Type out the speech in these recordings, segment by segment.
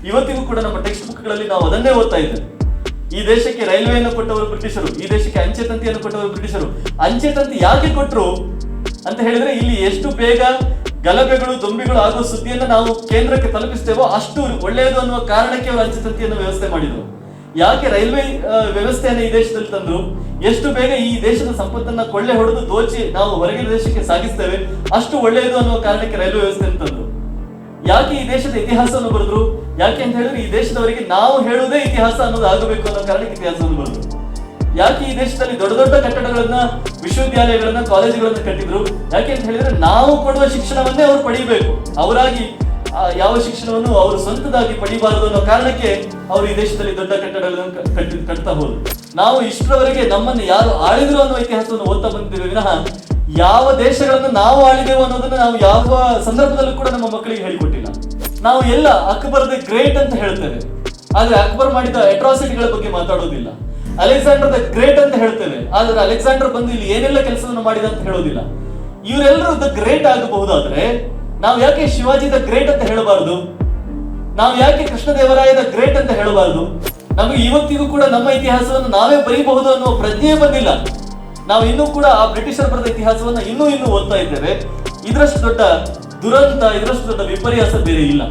ಇವತ್ತಿಗೂ ಕೂಡ ನಮ್ಮ ಟೆಕ್ಸ್ಟ್ ಬುಕ್ಗಳಲ್ಲಿ ನಾವು ಅದನ್ನೇ ಓದ್ತಾ ಇದ್ದೇವೆ. ಈ ದೇಶಕ್ಕೆ ರೈಲ್ವೆಯನ್ನು ಕೊಟ್ಟವರು ಬ್ರಿಟಿಷರು, ಈ ದೇಶಕ್ಕೆ ಅಂಚೆ ತಂತಿಯನ್ನು ಕೊಟ್ಟವರು ಬ್ರಿಟಿಷರು. ಅಂಚೆ ತಂತಿ ಯಾಕೆ ಕೊಟ್ಟರು ಅಂತ ಹೇಳಿದ್ರೆ, ಇಲ್ಲಿ ಎಷ್ಟು ಬೇಗ ಗಲಭೆಗಳು ದೊಂಬಿಗಳು ಆಗುವ ಸುದ್ದಿಯನ್ನು ನಾವು ಕೇಂದ್ರಕ್ಕೆ ತಲುಪಿಸ್ತೇವೋ ಅಷ್ಟು ಒಳ್ಳೆಯದು ಅನ್ನುವ ಕಾರಣಕ್ಕೆ ಅವರು ಅಂಚೆ ತಂತಿಯನ್ನು ವ್ಯವಸ್ಥೆ ಮಾಡಿದರು. ಯಾಕೆ ರೈಲ್ವೆ ವ್ಯವಸ್ಥೆಯನ್ನು ಈ ದೇಶದಲ್ಲಿ ತಂದ್ರು? ಎಷ್ಟು ಬೇಗ ಈ ದೇಶದ ಸಂಪತ್ತನ್ನ ಕೊಳ್ಳೆ ಹೊಡೆದು ದೋಚಿ ನಾವು ಹೊರಗಿನ ದೇಶಕ್ಕೆ ಸಾಗಿಸ್ತೇವೆ ಅಷ್ಟು ಒಳ್ಳೆಯದು ಅನ್ನುವ ಕಾರಣಕ್ಕೆ ರೈಲ್ವೆ ವ್ಯವಸ್ಥೆಯನ್ನು ತಂದ್ರು. ಯಾಕೆ ಈ ದೇಶದ ಇತಿಹಾಸವನ್ನು ಬರೆದ್ರು? ಯಾಕೆ ಅಂತ ಹೇಳಿದ್ರೆ, ಈ ದೇಶದವರಿಗೆ ನಾವು ಹೇಳುವುದೇ ಇತಿಹಾಸ ಅನ್ನೋದು ಆಗಬೇಕು ಅನ್ನೋ ಕಾರಣಕ್ಕೆ ಇತಿಹಾಸವನ್ನು ಬರೆದ್ರು. ಯಾಕೆ ಈ ದೇಶದಲ್ಲಿ ದೊಡ್ಡ ದೊಡ್ಡ ಕಟ್ಟಡಗಳನ್ನ, ವಿಶ್ವವಿದ್ಯಾಲಯಗಳನ್ನ, ಕಾಲೇಜುಗಳನ್ನ ಕಟ್ಟಿದ್ರು? ಯಾಕೆ ಅಂತ ಹೇಳಿದ್ರೆ, ನಾವು ಕೊಡುವ ಶಿಕ್ಷಣವನ್ನೇ ಅವರು ಪಡೆಯಬೇಕು. ಅವರಾಗಿ ಯಾವ ಶಿಕ್ಷಣವನ್ನು ಅವರು ಸ್ವಂತದಾಗಿ ಪಡಿಬಾರದು ಅನ್ನೋ ಕಾರಣಕ್ಕೆ ಅವರು ಈ ದೇಶದಲ್ಲಿ ದೊಡ್ಡ ಕಟ್ಟಡಗಳನ್ನು ಕಟ್ತಾ ಹೋದ್ರು. ನಾವು ಇಷ್ಟರವರೆಗೆ ನಮ್ಮನ್ನು ಯಾರು ಆಳಿದ್ರು ಅನ್ನೋ ಇತಿಹಾಸವನ್ನು ಓದ್ತಾ ಬಂದಿದ್ದೇವೆ ವಿನಃ ಯಾವ ದೇಶಗಳನ್ನು ನಾವು ಆಳಿದೆವು ಅನ್ನೋದನ್ನ ನಾವು ಯಾವ ಸಂದರ್ಭದಲ್ಲೂ ಕೂಡ ನಮ್ಮ ಮಕ್ಕಳಿಗೆ ಹೇಳಿಕೊಟ್ಟಿಲ್ಲ. ನಾವು ಎಲ್ಲ ಅಕ್ಬರ್ ದ ಗ್ರೇಟ್ ಅಂತ ಹೇಳ್ತೇವೆ, ಆದ್ರೆ ಅಕ್ಬರ್ ಮಾಡಿದ ಅಟ್ರಾಸಿಟಿಗಳ ಬಗ್ಗೆ ಮಾತಾಡೋದಿಲ್ಲ. ಅಲೆಕ್ಸಾಂಡರ್ ದ ಗ್ರೇಟ್ ಅಂತ ಹೇಳ್ತೇವೆ, ಆದ್ರೆ ಅಲೆಕ್ಸಾಂಡರ್ ಬಂದು ಇಲ್ಲಿ ಏನೆಲ್ಲ ಕೆಲಸವನ್ನು ಮಾಡಿದ ಅಂತ ಹೇಳೋದಿಲ್ಲ. ಇವರೆಲ್ಲರೂ ದ ಗ್ರೇಟ್ ಆಗಬಹುದಾದ್ರೆ ನಾವು ಯಾಕೆ ಶಿವಾಜಿ ದ ಗ್ರೇಟ್ ಅಂತ ಹೇಳಬಾರದು? ನಾವು ಯಾಕೆ ಕೃಷ್ಣದೇವರಾಯ ದ ಗ್ರೇಟ್ ಅಂತ ಹೇಳಬಾರದು? ನಮಗೆ ಇವತ್ತಿಗೂ ಕೂಡ ನಮ್ಮ ಇತಿಹಾಸವನ್ನು ನಾವೇ ಬರೀಬಹುದು ಅನ್ನುವ ಪ್ರಜ್ಞೆ ಬಂದಿಲ್ಲ. ನಾವು ಇನ್ನೂ ಕೂಡ ಆ ಬ್ರಿಟಿಷರ್ ಬರೆದ ಇತಿಹಾಸವನ್ನ ಇನ್ನೂ ಓದ್ತಾ ಇದ್ದೇವೆ. ಇದರಷ್ಟು ದೊಡ್ಡ ದುರಂತ, ಇದರಷ್ಟು ದೊಡ್ಡ ವಿಪರ್ಯಾಸ ಬೇರೆ ಇಲ್ಲ.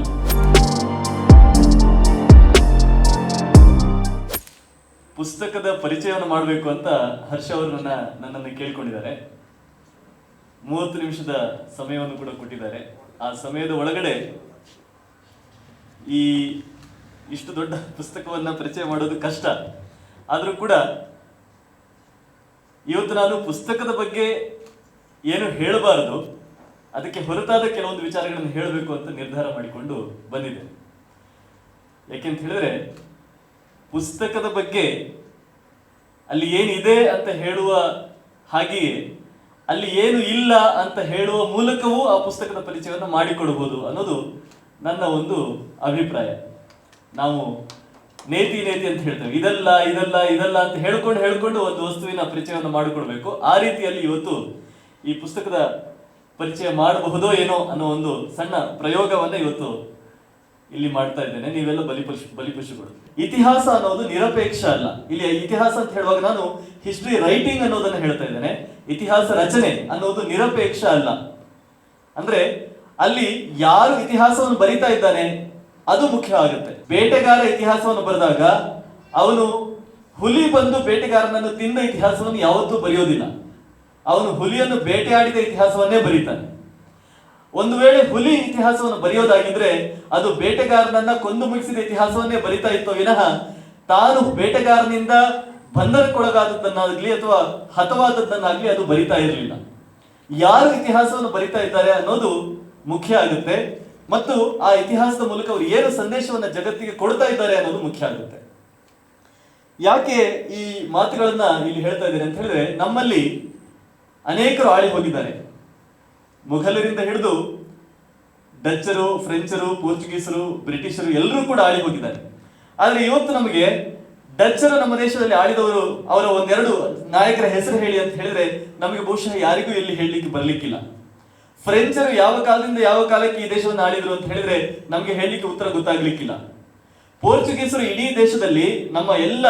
ಪುಸ್ತಕದ ಪರಿಚಯವನ್ನು ಮಾಡಬೇಕು ಅಂತ ಹರ್ಷ ಅವರು ನನ್ನನ್ನು ಕೇಳ್ಕೊಂಡಿದ್ದಾರೆ. 30 ನಿಮಿಷದ ಸಮಯವನ್ನು ಕೂಡ ಕೊಟ್ಟಿದ್ದಾರೆ. ಆ ಸಮಯದ ಒಳಗಡೆ ಇಷ್ಟು ದೊಡ್ಡ ಪುಸ್ತಕವನ್ನ ಪರಿಚಯ ಮಾಡೋದು ಕಷ್ಟ. ಆದ್ರೂ ಕೂಡ ಇವತ್ತು ನಾನು ಪುಸ್ತಕದ ಬಗ್ಗೆ ಏನು ಹೇಳಬಾರದು, ಅದಕ್ಕೆ ಹೊರತಾದ ಕೆಲವೊಂದು ವಿಚಾರಗಳನ್ನು ಹೇಳಬೇಕು ಅಂತ ನಿರ್ಧಾರ ಮಾಡಿಕೊಂಡು ಬಂದಿದೆ. ಯಾಕೆಂತ ಹೇಳಿದ್ರೆ, ಪುಸ್ತಕದ ಬಗ್ಗೆ ಅಲ್ಲಿ ಏನಿದೆ ಅಂತ ಹೇಳುವ ಹಾಗೆಯೇ ಅಲ್ಲಿ ಏನು ಇಲ್ಲ ಅಂತ ಹೇಳುವ ಮೂಲಕವೂ ಆ ಪುಸ್ತಕದ ಪರಿಚಯವನ್ನು ಮಾಡಿಕೊಡಬಹುದು ಅನ್ನೋದು ನನ್ನ ಒಂದು ಅಭಿಪ್ರಾಯ. ನಾವು ನೇತಿ ಅಂತ ಹೇಳ್ತೇವೆ, ಇದಲ್ಲ ಅಂತ ಹೇಳ್ಕೊಂಡು ಒಂದು ವಸ್ತುವಿನ ಪರಿಚಯವನ್ನು ಮಾಡಿಕೊಡ್ಬೇಕು. ಆ ರೀತಿಯಲ್ಲಿ ಇವತ್ತು ಈ ಪುಸ್ತಕದ ಪರಿಚಯ ಮಾಡಬಹುದೋ ಏನೋ ಅನ್ನೋ ಒಂದು ಸಣ್ಣ ಪ್ರಯೋಗವನ್ನ ಇವತ್ತು ಇಲ್ಲಿ ಮಾಡ್ತಾ ಇದ್ದೇನೆ. ನೀವೆಲ್ಲ ಬಲಿಪಶುಗಳು. ಇತಿಹಾಸ ಅನ್ನೋದು ನಿರಪೇಕ್ಷ ಅಲ್ಲ. ಇಲ್ಲಿ ಇತಿಹಾಸ ಅಂತ ಹೇಳುವಾಗ ನಾನು ಹಿಸ್ಟ್ರಿ ರೈಟಿಂಗ್ ಅನ್ನೋದನ್ನ ಹೇಳ್ತಾ ಇದ್ದೇನೆ. ಇತಿಹಾಸ ರಚನೆ ಅನ್ನೋದು ನಿರಪೇಕ್ಷ ಅಲ್ಲ. ಅಂದ್ರೆ ಅಲ್ಲಿ ಯಾರು ಇತಿಹಾಸವನ್ನು ಬರಿತಾ ಇದ್ದಾನೆ ಅದು ಮುಖ್ಯ ಆಗುತ್ತೆ. ಬೇಟೆಗಾರ ಇತಿಹಾಸವನ್ನು ಬರೆದಾಗ ಅವನು ಹುಲಿ ಬಂದು ಬೇಟೆಗಾರನನ್ನು ತಿಂದ ಇತಿಹಾಸವನ್ನು ಯಾವತ್ತೂ ಬರೆಯೋದಿಲ್ಲ. ಅವನು ಹುಲಿಯನ್ನು ಬೇಟೆಯಾಡಿದ ಇತಿಹಾಸವನ್ನೇ ಬರೀತಾನೆ. ಒಂದು ವೇಳೆ ಹುಲಿ ಇತಿಹಾಸವನ್ನು ಬರೆಯೋದಾಗಿದ್ರೆ ಅದು ಬೇಟೆಗಾರನನ್ನ ಕೊಂದು ಮುಗಿಸಿದ ಇತಿಹಾಸವನ್ನೇ ಬರಿತಾ ಇತ್ತು ವಿನಃ ತಾನು ಬೇಟೆಗಾರನಿಂದ ಬಂಧನಕ್ಕೊಳಗಾದದ್ದನ್ನಾಗ್ಲಿ ಅಥವಾ ಹತವಾದದ್ದನ್ನಾಗ್ಲಿ ಅದು ಬರಿತಾ ಇರಲಿಲ್ಲ. ಯಾರು ಇತಿಹಾಸವನ್ನು ಬರಿತಾ ಇದ್ದಾರೆ ಅನ್ನೋದು ಮುಖ್ಯ ಆಗುತ್ತೆ, ಮತ್ತು ಆ ಇತಿಹಾಸದ ಮೂಲಕ ಅವರು ಏನು ಸಂದೇಶವನ್ನ ಜಗತ್ತಿಗೆ ಕೊಡ್ತಾ ಇದ್ದಾರೆ ಅನ್ನೋದು ಮುಖ್ಯ ಆಗುತ್ತೆ. ಯಾಕೆ ಈ ಮಾತುಗಳನ್ನ ಇಲ್ಲಿ ಹೇಳ್ತಾ ಇದ್ದಾರೆ ಅಂತ ಹೇಳಿದ್ರೆ, ನಮ್ಮಲ್ಲಿ ಅನೇಕರು ಆಳಿ ಹೋಗಿದ್ದಾರೆ. ಮುಘಲರಿಂದ ಹಿಡಿದು ಡಚ್ಚರು, ಫ್ರೆಂಚರು, ಪೋರ್ಚುಗೀಸರು, ಬ್ರಿಟಿಷರು ಎಲ್ಲರೂ ಕೂಡ ಆಳಿ ಹೋಗಿದ್ದಾರೆ. ಆದ್ರೆ ಇವತ್ತು ನಮಗೆ ಡಚ್ಚರು ನಮ್ಮ ದೇಶದಲ್ಲಿ ಆಳಿದವರು, ಅವರ ಒಂದೆರಡು ನಾಯಕರ ಹೆಸರು ಹೇಳಿ ಅಂತ ಹೇಳಿದ್ರೆ ನಮಗೆ ಬಹುಶಃ ಯಾರಿಗೂ ಇಲ್ಲಿ ಹೇಳಲಿಕ್ಕೆ ಬರ್ಲಿಕ್ಕಿಲ್ಲ. ಫ್ರೆಂಚರು ಯಾವ ಕಾಲದಿಂದ ಯಾವ ಕಾಲಕ್ಕೆ ಈ ದೇಶವನ್ನು ಆಳಿದ್ರು ಅಂತ ಹೇಳಿದ್ರೆ ನಮಗೆ ಹೇಳಲಿಕ್ಕೆ ಉತ್ತರ ಗೊತ್ತಾಗ್ಲಿಕ್ಕಿಲ್ಲ. ಪೋರ್ಚುಗೀಸರು ಇಡೀ ದೇಶದಲ್ಲಿ ನಮ್ಮ ಎಲ್ಲ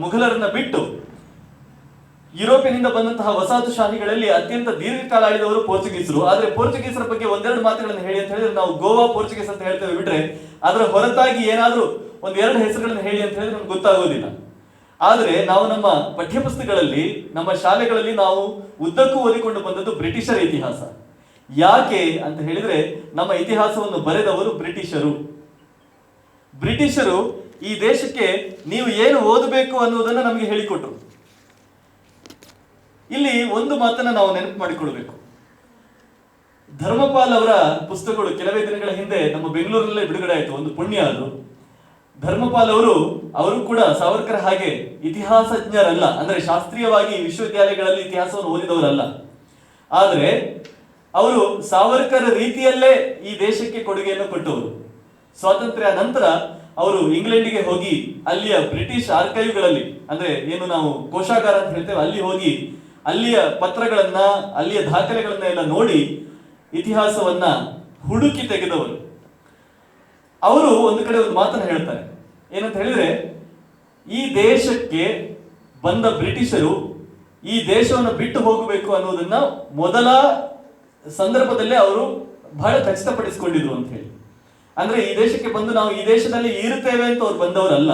ಮುಘಲರನ್ನ ಬಿಟ್ಟು ಯುರೋಪಿನಿಂದ ಬಂದಂತಹ ವಸಾಹತುಶಾಹಿಗಳಲ್ಲಿ ಅತ್ಯಂತ ದೀರ್ಘಕಾಲ ಆಳಿದವರು ಪೋರ್ಚುಗೀಸರು. ಆದ್ರೆ ಪೋರ್ಚುಗೀಸರ ಬಗ್ಗೆ ಒಂದೆರಡು ಮಾತುಗಳನ್ನು ಹೇಳಿ ಅಂತ ಹೇಳಿದ್ರೆ ನಾವು ಗೋವಾ ಪೋರ್ಚುಗೀಸ್ ಅಂತ ಹೇಳ್ತೇವೆ ಬಿಟ್ರೆ ಅದರ ಹೊರತಾಗಿ ಏನಾದ್ರೂ ಒಂದೆರಡು ಹೆಸರುಗಳನ್ನು ಹೇಳಿ ಅಂತ ಹೇಳಿದ್ರೆ ನಮ್ಗೆ ಗೊತ್ತಾಗೋದಿಲ್ಲ. ಆದ್ರೆ ನಾವು ನಮ್ಮ ಪಠ್ಯಪುಸ್ತಕಗಳಲ್ಲಿ, ನಮ್ಮ ಶಾಲೆಗಳಲ್ಲಿ ನಾವು ಉದ್ದಕ್ಕೂ ಓದಿಕೊಂಡು ಬಂದದ್ದು ಬ್ರಿಟಿಷರ ಇತಿಹಾಸ. ಯಾಕೆ ಅಂತ ಹೇಳಿದ್ರೆ ನಮ್ಮ ಇತಿಹಾಸವನ್ನು ಬರೆದವರು ಬ್ರಿಟಿಷರು. ಬ್ರಿಟಿಷರು ಈ ದೇಶಕ್ಕೆ ನೀವು ಏನು ಓದಬೇಕು ಅನ್ನುವುದನ್ನು ನಮಗೆ ಹೇಳಿಕೊಟ್ರು. ಇಲ್ಲಿ ಒಂದು ಮಾತನ್ನ ನಾವು ನೆನಪು ಮಾಡಿಕೊಳ್ಬೇಕು. ಧರ್ಮಪಾಲ್ ಅವರ ಪುಸ್ತಕಗಳು ಕೆಲವೇ ದಿನಗಳ ಹಿಂದೆ ನಮ್ಮ ಬೆಂಗಳೂರಲ್ಲೇ ಬಿಡುಗಡೆ ಆಯಿತು. ಒಂದು ಪುಣ್ಯ ಅದು. ಧರ್ಮಪಾಲ್ ಅವರು ಕೂಡ ಸಾವರ್ಕರ್ ಹಾಗೆ ಇತಿಹಾಸಜ್ಞರಲ್ಲ, ಅಂದ್ರೆ ಶಾಸ್ತ್ರೀಯವಾಗಿ ವಿಶ್ವವಿದ್ಯಾಲಯಗಳಲ್ಲಿ ಇತಿಹಾಸವನ್ನು ಓದಿದವರಲ್ಲ. ಆದ್ರೆ ಅವರು ಸಾವರ್ಕರ್ ರೀತಿಯಲ್ಲೇ ಈ ದೇಶಕ್ಕೆ ಕೊಡುಗೆಯನ್ನು ಕೊಟ್ಟವರು. ಸ್ವಾತಂತ್ರ್ಯ ನಂತರ ಅವರು ಇಂಗ್ಲೆಂಡಿಗೆ ಹೋಗಿ ಅಲ್ಲಿಯ ಬ್ರಿಟಿಷ್ ಆರ್ಕೈವ್ಗಳಲ್ಲಿ, ಅಂದ್ರೆ ಏನು ನಾವು ಕೋಶಾಗಾರ ಅಂತ ಹೇಳ್ತೇವೆ, ಅಲ್ಲಿ ಹೋಗಿ ಅಲ್ಲಿಯ ಪತ್ರಗಳನ್ನ, ಅಲ್ಲಿಯ ದಾಖಲೆಗಳನ್ನ ಎಲ್ಲ ನೋಡಿ ಇತಿಹಾಸವನ್ನ ಹುಡುಕಿ ತೆಗೆದವರು. ಅವರು ಒಂದು ಕಡೆ ಒಂದು ಮಾತನ್ನು ಹೇಳ್ತಾರೆ. ಏನಂತ ಹೇಳಿದ್ರೆ, ಈ ದೇಶಕ್ಕೆ ಬಂದ ಬ್ರಿಟಿಷರು ಈ ದೇಶವನ್ನು ಬಿಟ್ಟು ಹೋಗಬೇಕು ಅನ್ನೋದನ್ನ ಮೊದಲ ಸಂದರ್ಭದಲ್ಲೇ ಅವರು ಬಹಳ ಖಚಿತಪಡಿಸಿಕೊಂಡಿದ್ರು ಅಂತ ಹೇಳಿ. ಅಂದ್ರೆ ಈ ದೇಶಕ್ಕೆ ಬಂದು ನಾವು ಈ ದೇಶದಲ್ಲಿ ಇರುತ್ತೇವೆ ಅಂತ ಅವ್ರು ಬಂದವರಲ್ಲ.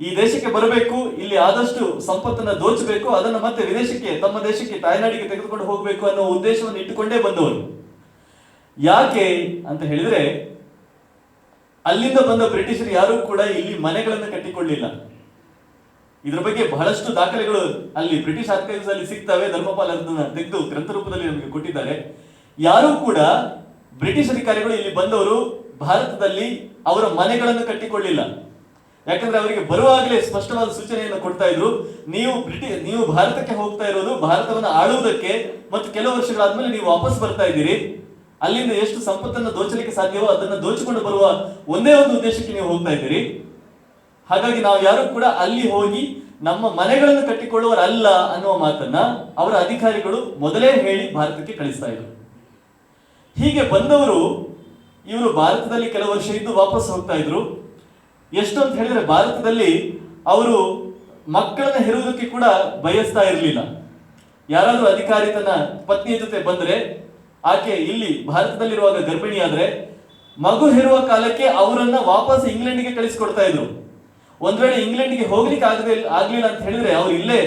ಈ ದೇಶಕ್ಕೆ ಬರಬೇಕು, ಇಲ್ಲಿ ಆದಷ್ಟು ಸಂಪತ್ತನ್ನ ದೋಚಬೇಕು, ಅದನ್ನ ಮತ್ತೆ ವಿದೇಶಕ್ಕೆ, ತಮ್ಮ ದೇಶಕ್ಕೆ, ತಾಯ್ನಾಡಿಗೆ ತೆಗೆದುಕೊಂಡು ಹೋಗಬೇಕು ಅನ್ನೋ ಉದ್ದೇಶವನ್ನು ಇಟ್ಟುಕೊಂಡೇ ಬಂದವರು. ಯಾಕೆ ಅಂತ ಹೇಳಿದ್ರೆ, ಅಲ್ಲಿಂದ ಬಂದ ಬ್ರಿಟಿಷರು ಯಾರು ಕೂಡ ಇಲ್ಲಿ ಮನೆಗಳನ್ನು ಕಟ್ಟಿಕೊಳ್ಳಿಲ್ಲ. ಇದ್ರ ಬಗ್ಗೆ ಬಹಳಷ್ಟು ದಾಖಲೆಗಳು ಅಲ್ಲಿ ಬ್ರಿಟಿಷ್ ಆರ್ಕೈವ್ಸ್ ಅಲ್ಲಿ ಸಿಗ್ತವೆ. ಧರ್ಮಪಾಲ್ ಅದನ್ನ ತೆಗೆದು ಗ್ರಂಥ ರೂಪದಲ್ಲಿ ನಮಗೆ ಕೊಟ್ಟಿದ್ದಾರೆ. ಯಾರು ಕೂಡ ಬ್ರಿಟಿಷ್ ಅಧಿಕಾರಿಗಳು ಇಲ್ಲಿ ಬಂದವರು ಭಾರತದಲ್ಲಿ ಅವರ ಮನೆಗಳನ್ನು ಕಟ್ಟಿಕೊಳ್ಳಿಲ್ಲ. ಯಾಕಂದ್ರೆ ಅವರಿಗೆ ಬರುವಾಗಲೇ ಸ್ಪಷ್ಟವಾದ ಸೂಚನೆಯನ್ನು ಕೊಡ್ತಾ ಇದ್ರು, ನೀವು ಭಾರತಕ್ಕೆ ಹೋಗ್ತಾ ಇರೋದು ಭಾರತವನ್ನು ಆಳುವುದಕ್ಕೆ, ಮತ್ತು ಕೆಲವು ವರ್ಷಗಳಾದ್ಮೇಲೆ ನೀವು ವಾಪಸ್ ಬರ್ತಾ ಇದ್ದೀರಿ. ಅಲ್ಲಿಂದ ಎಷ್ಟು ಸಂಪತ್ತನ್ನು ದೋಚಲಿಕ್ಕೆ ಸಾಧ್ಯವೋ ಅದನ್ನು ದೋಚಿಕೊಂಡು ಬರುವ ಒಂದೇ ಒಂದು ಉದ್ದೇಶಕ್ಕೆ ನೀವು ಹೋಗ್ತಾ ಇದ್ದೀರಿ. ಹಾಗಾಗಿ ನಾವು ಯಾರು ಕೂಡ ಅಲ್ಲಿ ಹೋಗಿ ನಮ್ಮ ಮನೆಗಳನ್ನು ಕಟ್ಟಿಕೊಳ್ಳುವರಲ್ಲ ಅನ್ನುವ ಮಾತನ್ನ ಅವರ ಅಧಿಕಾರಿಗಳು ಮೊದಲೇ ಹೇಳಿ ಭಾರತಕ್ಕೆ ಕಳಿಸ್ತಾ ಇದ್ರು. ಹೀಗೆ ಬಂದವರು ಇವರು ಭಾರತದಲ್ಲಿ ಕೆಲವು ವರ್ಷ ಇದ್ದು ವಾಪಸ್ ಹೋಗ್ತಾ ಇದ್ರು. ಎಷ್ಟು ಅಂತ ಹೇಳಿದ್ರೆ, ಭಾರತದಲ್ಲಿ ಅವರು ಮಕ್ಕಳನ್ನ ಹೆರುವುದಕ್ಕೆ ಕೂಡ ಬಯಸ್ತಾ ಇರಲಿಲ್ಲ. ಯಾರಾದ್ರೂ ಅಧಿಕಾರಿ ತನ್ನ ಪತ್ನಿಯ ಜೊತೆ ಬಂದ್ರೆ, ಆಕೆ ಇಲ್ಲಿ ಭಾರತದಲ್ಲಿರುವಾಗ ಗರ್ಭಿಣಿಯಾದ್ರೆ ಮಗು ಹೆರುವ ಕಾಲಕ್ಕೆ ಅವರನ್ನ ವಾಪಸ್ ಇಂಗ್ಲೆಂಡ್ಗೆ ಕಳಿಸಿಕೊಡ್ತಾ ಇದ್ರು. ಒಂದ್ ವೇಳೆ ಇಂಗ್ಲೆಂಡ್ಗೆ ಹೋಗ್ಲಿಕ್ಕೆ ಆಗ್ಲಿಲ್ಲ ಅಂತ ಹೇಳಿದ್ರೆ, ಅವ್ರು ಇಲ್ಲೇ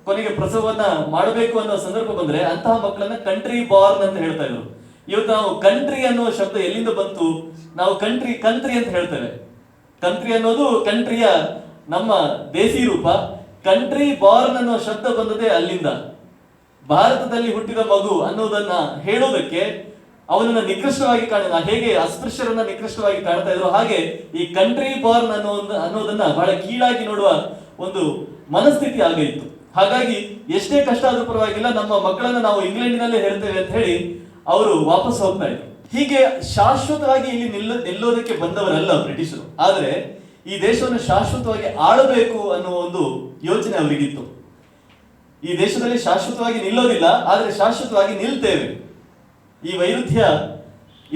ಕೊನೆಗೆ ಪ್ರಸವವನ್ನ ಮಾಡಬೇಕು ಅನ್ನೋ ಸಂದರ್ಭ ಬಂದ್ರೆ ಅಂತಹ ಮಕ್ಕಳನ್ನ ಕಂಟ್ರಿ ಬಾರ್ನ್ ಅಂತ ಹೇಳ್ತಾ ಇದ್ರು. ಇವತ್ತು ನಾವು ಕಂಟ್ರಿ ಅನ್ನುವ ಶಬ್ದ ಎಲ್ಲಿಂದ ಬಂತು? ನಾವು ಕಂಟ್ರಿ ಅಂತ ಹೇಳ್ತೇವೆ. ಕಂಟ್ರಿ ಅನ್ನೋದು ಕಂಟ್ರಿಯ ನಮ್ಮ ದೇಸಿ ರೂಪ. ಕಂಟ್ರಿ ಬಾರ್ನ್ ಅನ್ನೋ ಶಬ್ದ ಬಂದದೇ ಅಲ್ಲಿಂದ. ಭಾರತದಲ್ಲಿ ಹುಟ್ಟಿದ ಮಗು ಅನ್ನೋದನ್ನ ಹೇಳೋದಕ್ಕೆ ಅವನನ್ನ ನಿಕೃಷ್ಟವಾಗಿ ಹೇಗೆ ಅಸ್ಪೃಶ್ಯರನ್ನ ನಿಕೃಷ್ಟವಾಗಿ ಕಾಣ್ತಾ ಇದ್ರು, ಹಾಗೆ ಈ ಕಂಟ್ರಿ ಬಾರ್ನ್ ಅನ್ನೋದನ್ನ ಬಹಳ ಕೀಳಾಗಿ ನೋಡುವ ಒಂದು ಮನಸ್ಥಿತಿ ಆಗಿತ್ತು. ಹಾಗಾಗಿ ಎಷ್ಟೇ ಕಷ್ಟ ಆದ್ರೂ ಪರವಾಗಿಲ್ಲ, ನಮ್ಮ ಮಕ್ಕಳನ್ನ ನಾವು ಇಂಗ್ಲೆಂಡಿನಲ್ಲೇ ಹೇರ್ತೇವೆ ಅಂತ ಹೇಳಿ ಅವರು ವಾಪಸ್ ಹೋಗ್ತಾ ಇದ್ರು. ಹೀಗೆ ಶಾಶ್ವತವಾಗಿ ಇಲ್ಲಿ ನಿಲ್ಲೋದಕ್ಕೆ ಬಂದವರಲ್ಲ ಬ್ರಿಟಿಷರು, ಆದ್ರೆ ಈ ದೇಶವನ್ನು ಶಾಶ್ವತವಾಗಿ ಆಳಬೇಕು ಅನ್ನುವ ಒಂದು ಯೋಚನೆ ಅವರಿಗಿತ್ತು. ಈ ದೇಶದಲ್ಲಿ ಶಾಶ್ವತವಾಗಿ ನಿಲ್ಲೋದಿಲ್ಲ, ಆದ್ರೆ ಶಾಶ್ವತವಾಗಿ ನಿಲ್ತೇವೆ. ಈ ವೈರುಧ್ಯ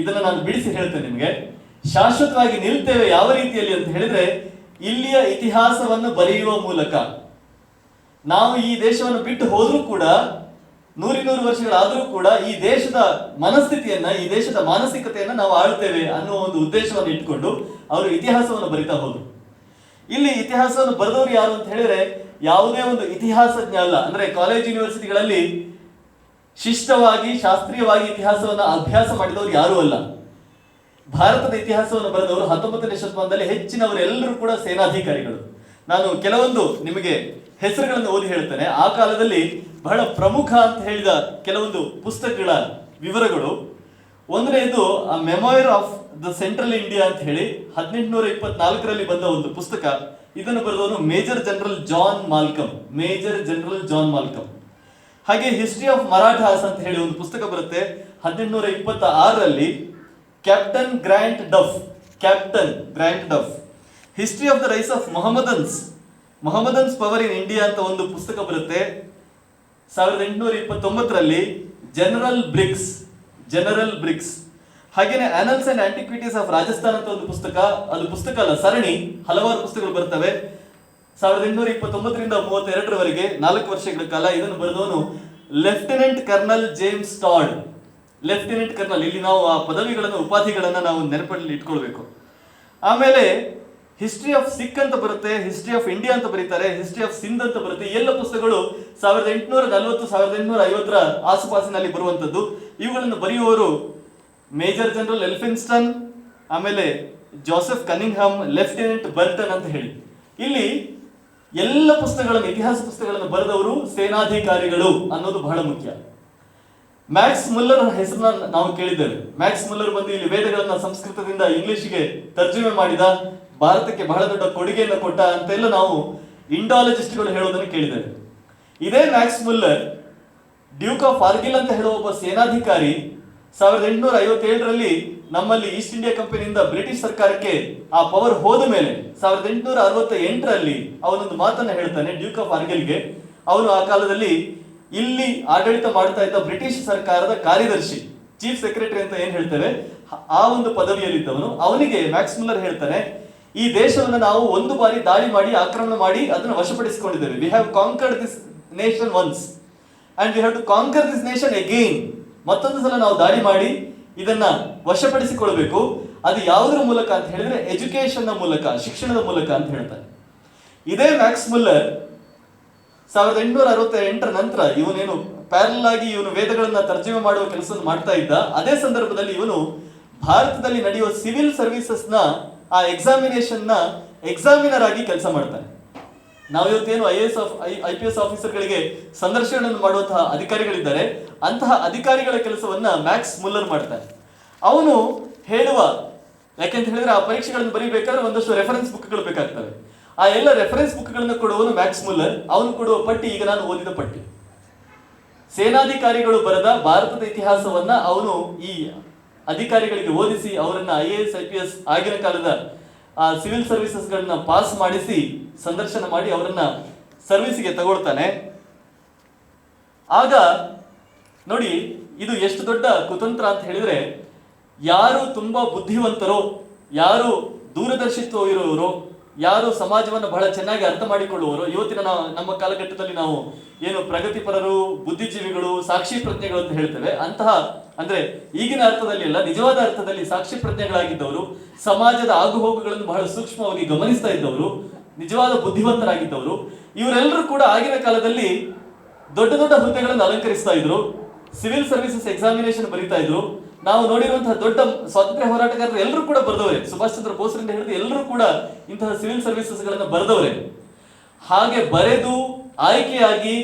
ಇದನ್ನ ನಾನು ಬಿಡಿಸಿ ಹೇಳ್ತೇನೆ ನಿಮಗೆ. ಶಾಶ್ವತವಾಗಿ ನಿಲ್ತೇವೆ ಯಾವ ರೀತಿಯಲ್ಲಿ ಅಂತ ಹೇಳಿದ್ರೆ, ಇಲ್ಲಿಯ ಇತಿಹಾಸವನ್ನು ಬರೆಯುವ ಮೂಲಕ. ನಾವು ಈ ದೇಶವನ್ನು ಬಿಟ್ಟು ಹೋದ್ರೂ ಕೂಡ, 100 ವರ್ಷಗಳಾದ್ರೂ ಕೂಡ ಈ ದೇಶದ ಮನಸ್ಥಿತಿಯನ್ನ, ಈ ದೇಶದ ಮಾನಸಿಕತೆಯನ್ನ ನಾವು ಆಳ್ತೇವೆ ಅನ್ನುವ ಒಂದು ಉದ್ದೇಶವನ್ನು ಇಟ್ಕೊಂಡು ಅವರು ಇತಿಹಾಸವನ್ನು ಬರಿತಾ ಹೋದ್ರು. ಇಲ್ಲಿ ಇತಿಹಾಸವನ್ನು ಬರೆದವರು ಯಾರು ಅಂತ ಹೇಳಿದ್ರೆ, ಯಾವುದೇ ಒಂದು ಇತಿಹಾಸಜ್ಞ ಅಲ್ಲ. ಅಂದ್ರೆ ಕಾಲೇಜ್ ಯೂನಿವರ್ಸಿಟಿಗಳಲ್ಲಿ ಶಿಷ್ಟವಾಗಿ ಶಾಸ್ತ್ರೀಯವಾಗಿ ಇತಿಹಾಸವನ್ನ ಅಭ್ಯಾಸ ಮಾಡಿದವರು ಯಾರೂ ಅಲ್ಲ. ಭಾರತದ ಇತಿಹಾಸವನ್ನು ಬರೆದವರು 19ನೇ ಶತಮಾನದಲ್ಲಿ ಹೆಚ್ಚಿನವರೆಲ್ಲರೂ ಕೂಡ ಸೇನಾಧಿಕಾರಿಗಳು. ನಾನು ಕೆಲವೊಂದು ನಿಮಗೆ ಹೆಸರುಗಳನ್ನು ಓದಿ ಹೇಳ್ತೇನೆ. ಆ ಕಾಲದಲ್ಲಿ ಬಹಳ ಪ್ರಮುಖ ಅಂತ ಹೇಳಿದ ಕೆಲವೊಂದು ಪುಸ್ತಕಗಳ ವಿವರಗಳು. ಒಂದನೇದು memoir of the central India ಅಂತ ಹೇಳಿ 1824ರಲ್ಲಿ ಬಂದ ಒಂದು ಪುಸ್ತಕ. ಇದನ್ನು ಬರೆದವನು ಮೇಜರ್ ಜನರಲ್ ಜಾನ್ ಮಾಲ್ಕಮ್. ಹಾಗೆ ಹಿಸ್ಟ್ರಿ ಆಫ್ ಮರಾಠಾಸ್ ಅಂತ ಹೇಳಿ ಒಂದು ಪುಸ್ತಕ ಬರುತ್ತೆ 1826ರಲ್ಲಿ. Captain Grant Duff. History of the rise of Mohammedans power in India ಅಂತ ಒಂದು ಪುಸ್ತಕ ಬರುತ್ತೆ 1829ರಲ್ಲಿ. General Briggs. ಹಾಗೇನೆ annals and antiquities of Rajasthan ಅಂತ ಒಂದು ಪುಸ್ತಕ. ಅದು ಪುಸ್ತಕ ಅಲ್ಲ, ಸರಣಿ, ಹಲವಾರು ಪುಸ್ತಕಗಳು ಬರ್ತವೆ. 1829ರಿಂದ 32ರವರೆಗೆ 4 ವರ್ಷಗಳ ಕಾಲ ಇದನ್ನು ಬರೆದವನು ಲೆಫ್ಟಿನೆಂಟ್ ಕರ್ನಲ್ ಜೇಮ್ಸ್ ಟಾಡ್. ಇಲ್ಲಿ ನಾವು ಆ ಪದವಿಗಳನ್ನು, ಉಪಾಧಿಗಳನ್ನ ನಾವು ನೆನಪಲ್ಲಿ ಇಟ್ಕೊಳ್ಬೇಕು. ಆಮೇಲೆ ಹಿಸ್ಟ್ರಿ ಆಫ್ ಸಿಖ್ ಅಂತ ಬರುತ್ತೆ, ಹಿಸ್ಟ್ರಿ ಆಫ್ ಇಂಡಿಯಾ ಅಂತ ಬರೀತಾರೆ, ಹಿಸ್ಟ್ರಿ ಆಫ್ ಸಿಂಧ್ ಅಂತ ಬರುತ್ತೆ. ಎಲ್ಲ ಪುಸ್ತಕಗಳು 1840-1850ರ ಆಸುಪಾಸಿನಲ್ಲಿ ಬರುವಂತದ್ದು. ಇವುಗಳನ್ನು ಬರೆಯುವವರು ಮೇಜರ್ ಜನರಲ್ ಎಲ್ಫಿನ್ಸ್ಟನ್, ಆಮೇಲೆ ಜೋಸೆಫ್ ಕನಿಂಗ್ಹಮ್, ಲೆಫ್ಟಿನೆಂಟ್ ಬರ್ಟನ್ ಅಂತ ಹೇಳಿ. ಇಲ್ಲಿ ಎಲ್ಲ ಪುಸ್ತಕಗಳನ್ನು, ಇತಿಹಾಸ ಪುಸ್ತಕಗಳನ್ನು ಬರೆದವರು ಸೇನಾಧಿಕಾರಿಗಳು ಅನ್ನೋದು ಬಹಳ ಮುಖ್ಯ. ಮ್ಯಾಕ್ಸ್ ಮುಲ್ಲರ್ ಹೆಸರನ್ನ ನಾವು ಕೇಳಿದ್ದೇವೆ. ಮ್ಯಾಕ್ಸ್ ಮುಲ್ಲರ್ ಬಂದು ಇಲ್ಲಿ ವೇದಗಳನ್ನ ಸಂಸ್ಕೃತದಿಂದ ಇಂಗ್ಲಿಷ್ಗೆ ತರ್ಜುಮೆ ಮಾಡಿದ, ಭಾರತಕ್ಕೆ ಬಹಳ ದೊಡ್ಡ ಕೊಡುಗೆಯನ್ನು ಕೊಟ್ಟ ಅಂತೆಲ್ಲ ನಾವು ಇಂಡಾಲಜಿಸ್ಟ್ಗಳು ಹೇಳೋದನ್ನು ಕೇಳಿದ್ದೇವೆ. ಇದೇ ಮ್ಯಾಕ್ಸ್ ಮುಲ್ಲರ್ ಡ್ಯೂಕ್ ಆಫ್ ಆರ್ಗಿಲ್ ಅಂತ ಹೇಳುವ ಒಬ್ಬ ಸೇನಾಧಿಕಾರಿ 1857ರಲ್ಲಿ ನಮ್ಮಲ್ಲಿ ಈಸ್ಟ್ ಇಂಡಿಯಾ ಕಂಪನಿಯಿಂದ ಬ್ರಿಟಿಷ್ ಸರ್ಕಾರಕ್ಕೆ ಆ ಪವರ್ ಹೋದ ಮೇಲೆ 1868ರಲ್ಲಿ ಅವನೊಂದು ಮಾತನ್ನ ಹೇಳ್ತಾನೆ ಡ್ಯೂಕ್ ಆಫ್ ಆರ್ಗಿಲ್ಗೆ. ಅವನು ಆ ಕಾಲದಲ್ಲಿ ಇಲ್ಲಿ ಆಡಳಿತ ಮಾಡ್ತಾ ಇದ್ದ ಬ್ರಿಟಿಷ್ ಸರ್ಕಾರದ ಕಾರ್ಯದರ್ಶಿ. ಚೀಫ್ ಸೆಕ್ರೆಟರಿ ಅಂತ ಏನ್ ಹೇಳ್ತೇವೆ ಆ ಒಂದು ಪದವಿಯಲ್ಲಿದ್ದವನು, ಅವನಿಗೆ ಮ್ಯಾಕ್ಸ್ ಮುಲ್ಲರ್ ಹೇಳ್ತಾನೆ, ಈ ದೇಶವನ್ನು ನಾವು ಒಂದು ಬಾರಿ ದಾಳಿ ಮಾಡಿ ಆಕ್ರಮಣ ಮಾಡಿ ಅದನ್ನು ವಶಪಡಿಸಿಕೊಂಡಿದ್ದೇವೆ. We have conquered this nation once and we have to conquer this nation again. ಮತ್ತೊಂದು ಸಲ ನಾವು ದಾಳಿ ಮಾಡಿ ಇದನ್ನ ವಶಪಡಿಸಿಕೊಳ್ಬೇಕು. ಅದು ಯಾವುದರ ಮೂಲಕ ಅಂತ ಹೇಳಿದ್ರೆ ಎಜುಕೇಶನ್ ಮೂಲಕ, ಶಿಕ್ಷಣದ ಮೂಲಕ ಅಂತ ಹೇಳ್ತಾನೆ. ಇದೇ ಮ್ಯಾಕ್ಸ್ ಮುಲ್ಲರ್ 1868 ನಂತರ ಇವನೇನು ಪ್ಯಾರಲ್ ಆಗಿ ಇವನು ವೇದಗಳನ್ನ ತರ್ಜಮೆ ಮಾಡುವ ಕೆಲಸವನ್ನು ಮಾಡ್ತಾ ಇದ್ದ. ಅದೇ ಸಂದರ್ಭದಲ್ಲಿ ಇವನು ಭಾರತದಲ್ಲಿ ನಡೆಯುವ ಸಿವಿಲ್ ಸರ್ವಿಸಸ್ ನ ಆ ಎಕ್ಸಾಮಿನೇಷನ್ ನ ಎಕ್ಸಾಮಿನರ್ ಆಗಿ ಕೆಲಸ ಮಾಡ್ತಾನೆ. ನಾವು ಇವತ್ತೇನು IPS ಆಫೀಸರ್ಗಳಿಗೆ ಸಂದರ್ಶನವನ್ನು ಮಾಡುವಂತಹ ಅಧಿಕಾರಿಗಳಿದ್ದಾರೆ, ಅಂತಹ ಅಧಿಕಾರಿಗಳ ಕೆಲಸವನ್ನ ಮ್ಯಾಕ್ಸ್ ಮುಲ್ಲರ್ ಮಾಡ್ತಾನೆ. ಅವನು ಹೇಳುವ, ಯಾಕೆಂತ ಹೇಳಿದ್ರೆ ಆ ಪರೀಕ್ಷೆಗಳನ್ನು ಬರೀಬೇಕಾದ್ರೆ ಒಂದಷ್ಟು ರೆಫರೆನ್ಸ್ ಬುಕ್ಗಳು ಬೇಕಾಗ್ತವೆ. ಆ ಎಲ್ಲ ರೆಫರೆನ್ಸ್ ಬುಕ್ಗಳನ್ನು ಕೊಡುವನು ಮ್ಯಾಕ್ಸ್ ಮುಲ್ಲರ್. ಅವನು ಕೊಡುವ ಪಟ್ಟಿ ಈಗ ನಾನು ಓದಿದ ಪಟ್ಟಿ. ಸೇನಾಧಿಕಾರಿಗಳು ಬರೆದ ಭಾರತದ ಇತಿಹಾಸವನ್ನ ಅವನು ಈ ಅಧಿಕಾರಿಗಳಿಗೆ ಓದಿಸಿ ಅವರನ್ನ IAS IPS ಆಗಿನ ಕಾಲದ ಆ ಸಿವಿಲ್ ಸರ್ವಿಸಸ್ ಗಳನ್ನ ಪಾಸ್ ಮಾಡಿಸಿ ಸಂದರ್ಶನ ಮಾಡಿ ಅವರನ್ನ ಸರ್ವಿಸ್ಗೆ ತಗೊಳ್ತಾನೆ. ಆಗ ನೋಡಿ ಇದು ಎಷ್ಟು ದೊಡ್ಡ ಕುತಂತ್ರ ಅಂತ ಹೇಳಿದ್ರೆ, ಯಾರು ತುಂಬಾ ಬುದ್ಧಿವಂತರೋ, ಯಾರು ದೂರದರ್ಶಿತ್ವ ಇರುವವರು, ಯಾರು ಸಮಾಜವನ್ನು ಬಹಳ ಚೆನ್ನಾಗಿ ಅರ್ಥ ಮಾಡಿಕೊಳ್ಳುವವರು, ಇವತ್ತಿನ ನಮ್ಮ ಕಾಲಘಟ್ಟದಲ್ಲಿ ನಾವು ಏನು ಪ್ರಗತಿಪರರು, ಬುದ್ಧಿಜೀವಿಗಳು, ಸಾಕ್ಷಿ ಪ್ರಜ್ಞೆಗಳು ಅಂತ ಹೇಳ್ತೇವೆ, ಅಂತಹ ಅಂದ್ರೆ ಈಗಿನ ಅರ್ಥದಲ್ಲಿ ಅಲ್ಲ, ನಿಜವಾದ ಅರ್ಥದಲ್ಲಿ ಸಾಕ್ಷಿ ಪ್ರಜ್ಞೆಗಳಾಗಿದ್ದವರು, ಸಮಾಜದ ಆಗುಹೋಗುಗಳನ್ನು ಬಹಳ ಸೂಕ್ಷ್ಮವಾಗಿ ಗಮನಿಸ್ತಾ ಇದ್ದವರು, ನಿಜವಾದ ಬುದ್ಧಿವಂತರಾಗಿದ್ದವರು, ಇವರೆಲ್ಲರೂ ಕೂಡ ಆಗಿನ ಕಾಲದಲ್ಲಿ ದೊಡ್ಡ ದೊಡ್ಡ ಹುದ್ದೆಗಳನ್ನು ಅಲಂಕರಿಸ್ತಾ ಇದ್ರು. ಸಿವಿಲ್ ಸರ್ವಿಸಸ್ ಎಕ್ಸಾಮಿನೇಷನ್ ಬರೀತಾ ಇದ್ರು. ನಾವು ನೋಡಿರುವಂತಹ ದೊಡ್ಡ ಸ್ವಾತಂತ್ರ್ಯ ಹೋರಾಟಗಾರರು ಎಲ್ಲರೂ ಕೂಡ ಬರೆದವರೇ. ಸುಭಾಷ್ ಚಂದ್ರ ಬೋಸ್ರಿಂದ ಹಿಡಿದು ಎಲ್ಲರೂ ಕೂಡ ಇಂತಹ ಸಿವಿಲ್ ಸರ್ವಿಸಸ್ ಗಳನ್ನು ಬರೆದವರೇ. ಹಾಗೆ ಬರೆದು ಆಯ್ಕೆಯಾಗಿ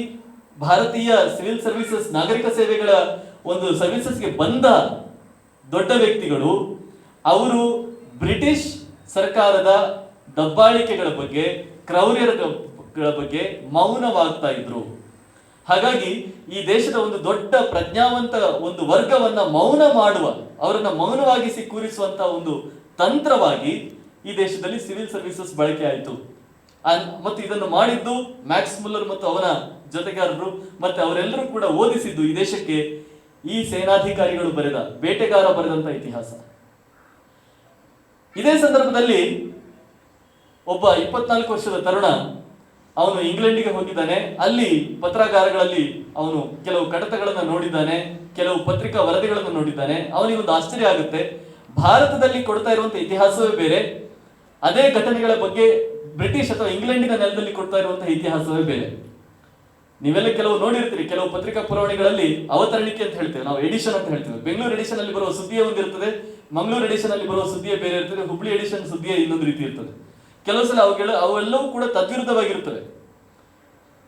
ಭಾರತೀಯ ಸಿವಿಲ್ ಸರ್ವಿಸಸ್ ನಾಗರಿಕ ಸೇವೆಗಳ ಒಂದು ಸರ್ವಿಸಸ್ಗೆ ಬಂದ ದೊಡ್ಡ ವ್ಯಕ್ತಿಗಳು, ಅವರು ಬ್ರಿಟಿಷ್ ಸರ್ಕಾರದ ದಬ್ಬಾಳಿಕೆಗಳ ಬಗ್ಗೆ, ಕ್ರೌರ್ಯಗಳ ಬಗ್ಗೆ ಮೌನವಾಗ್ತಾ ಇದ್ರು. ಹಾಗಾಗಿ ಈ ದೇಶದ ಒಂದು ದೊಡ್ಡ ಪ್ರಜ್ಞಾವಂತ ಒಂದು ವರ್ಗವನ್ನ ಮೌನ ಮಾಡುವ, ಅವರನ್ನ ಮೌನವಾಗಿಸಿ ಕೂರಿಸುವಂತ ಒಂದು ತಂತ್ರವಾಗಿ ಈ ದೇಶದಲ್ಲಿ ಸಿವಿಲ್ ಸರ್ವಿಸಸ್ ಬಳಕೆ ಆಯಿತು. ಮತ್ತು ಇದನ್ನು ಮಾಡಿದ್ದು ಮ್ಯಾಕ್ಸ್ ಮುಲ್ಲರ್ ಮತ್ತು ಅವನ ಜೊತೆಗಾರರು, ಮತ್ತೆ ಅವರೆಲ್ಲರೂ ಕೂಡ ಓದಿಸಿದ್ದು ಈ ದೇಶಕ್ಕೆ ಈ ಸೇನಾಧಿಕಾರಿಗಳು ಬರೆದ, ಬೇಟೆಗಾರ ಬರೆದಂತ ಇತಿಹಾಸ. ಇದೇ ಸಂದರ್ಭದಲ್ಲಿ ಒಬ್ಬ 24 ವರ್ಷದ ತರುಣ ಅವನು ಇಂಗ್ಲೆಂಡಿಗೆ ಹೋಗಿದ್ದಾನೆ. ಅಲ್ಲಿ ಪತ್ರಾಗಾರಗಳಲ್ಲಿ ಅವನು ಕೆಲವು ಕಡತಗಳನ್ನು ನೋಡಿದ್ದಾನೆ, ಕೆಲವು ಪತ್ರಿಕಾ ವರದಿಗಳನ್ನು ನೋಡಿದ್ದಾನೆ. ಅವನಿಗೆ ಒಂದು ಆಶ್ಚರ್ಯ ಆಗುತ್ತೆ, ಭಾರತದಲ್ಲಿ ಕೊಡ್ತಾ ಇರುವಂತಹ ಇತಿಹಾಸವೇ ಬೇರೆ, ಅದೇ ಘಟನೆಗಳ ಬಗ್ಗೆ ಬ್ರಿಟಿಷ್ ಅಥವಾ ಇಂಗ್ಲೆಂಡಿನ ನೆಲದಲ್ಲಿ ಕೊಡ್ತಾ ಇರುವಂತಹ ಇತಿಹಾಸವೇ ಬೇರೆ. ನೀವೆಲ್ಲ ಕೆಲವು ನೋಡಿರ್ತೀರಿ, ಕೆಲವು ಪತ್ರಿಕಾ ಪುರವಣಿಗಳಲ್ಲಿ ಅವತರಣಿಕೆ ಅಂತ ಹೇಳ್ತೇವೆ ನಾವು, ಎಡಿಷನ್ ಅಂತ ಹೇಳ್ತೇವೆ. ಬೆಂಗಳೂರು ಎಡಿಷನ್ ಅಲ್ಲಿ ಬರುವ ಸುದ್ದಿಯೇ ಒಂದಿರ್ತದೆ, ಮಂಗಳೂರು ಎಡಿಷನ್ ಅಲ್ಲಿ ಬರುವ ಸುದ್ದಿಯೇ ಬೇರೆ ಇರ್ತದೆ, ಹುಬ್ಳಿ ಎಡಿಷನ್ ಸುದ್ದಿಯೇ ಇನ್ನೊಂದು ರೀತಿ ಇರ್ತದೆ. ಕೆಲವು ಸಲ ಅವೆಲ್ಲವೂ ಕೂಡ ತದ್ವಿರುದ್ಧವಾಗಿರುತ್ತವೆ.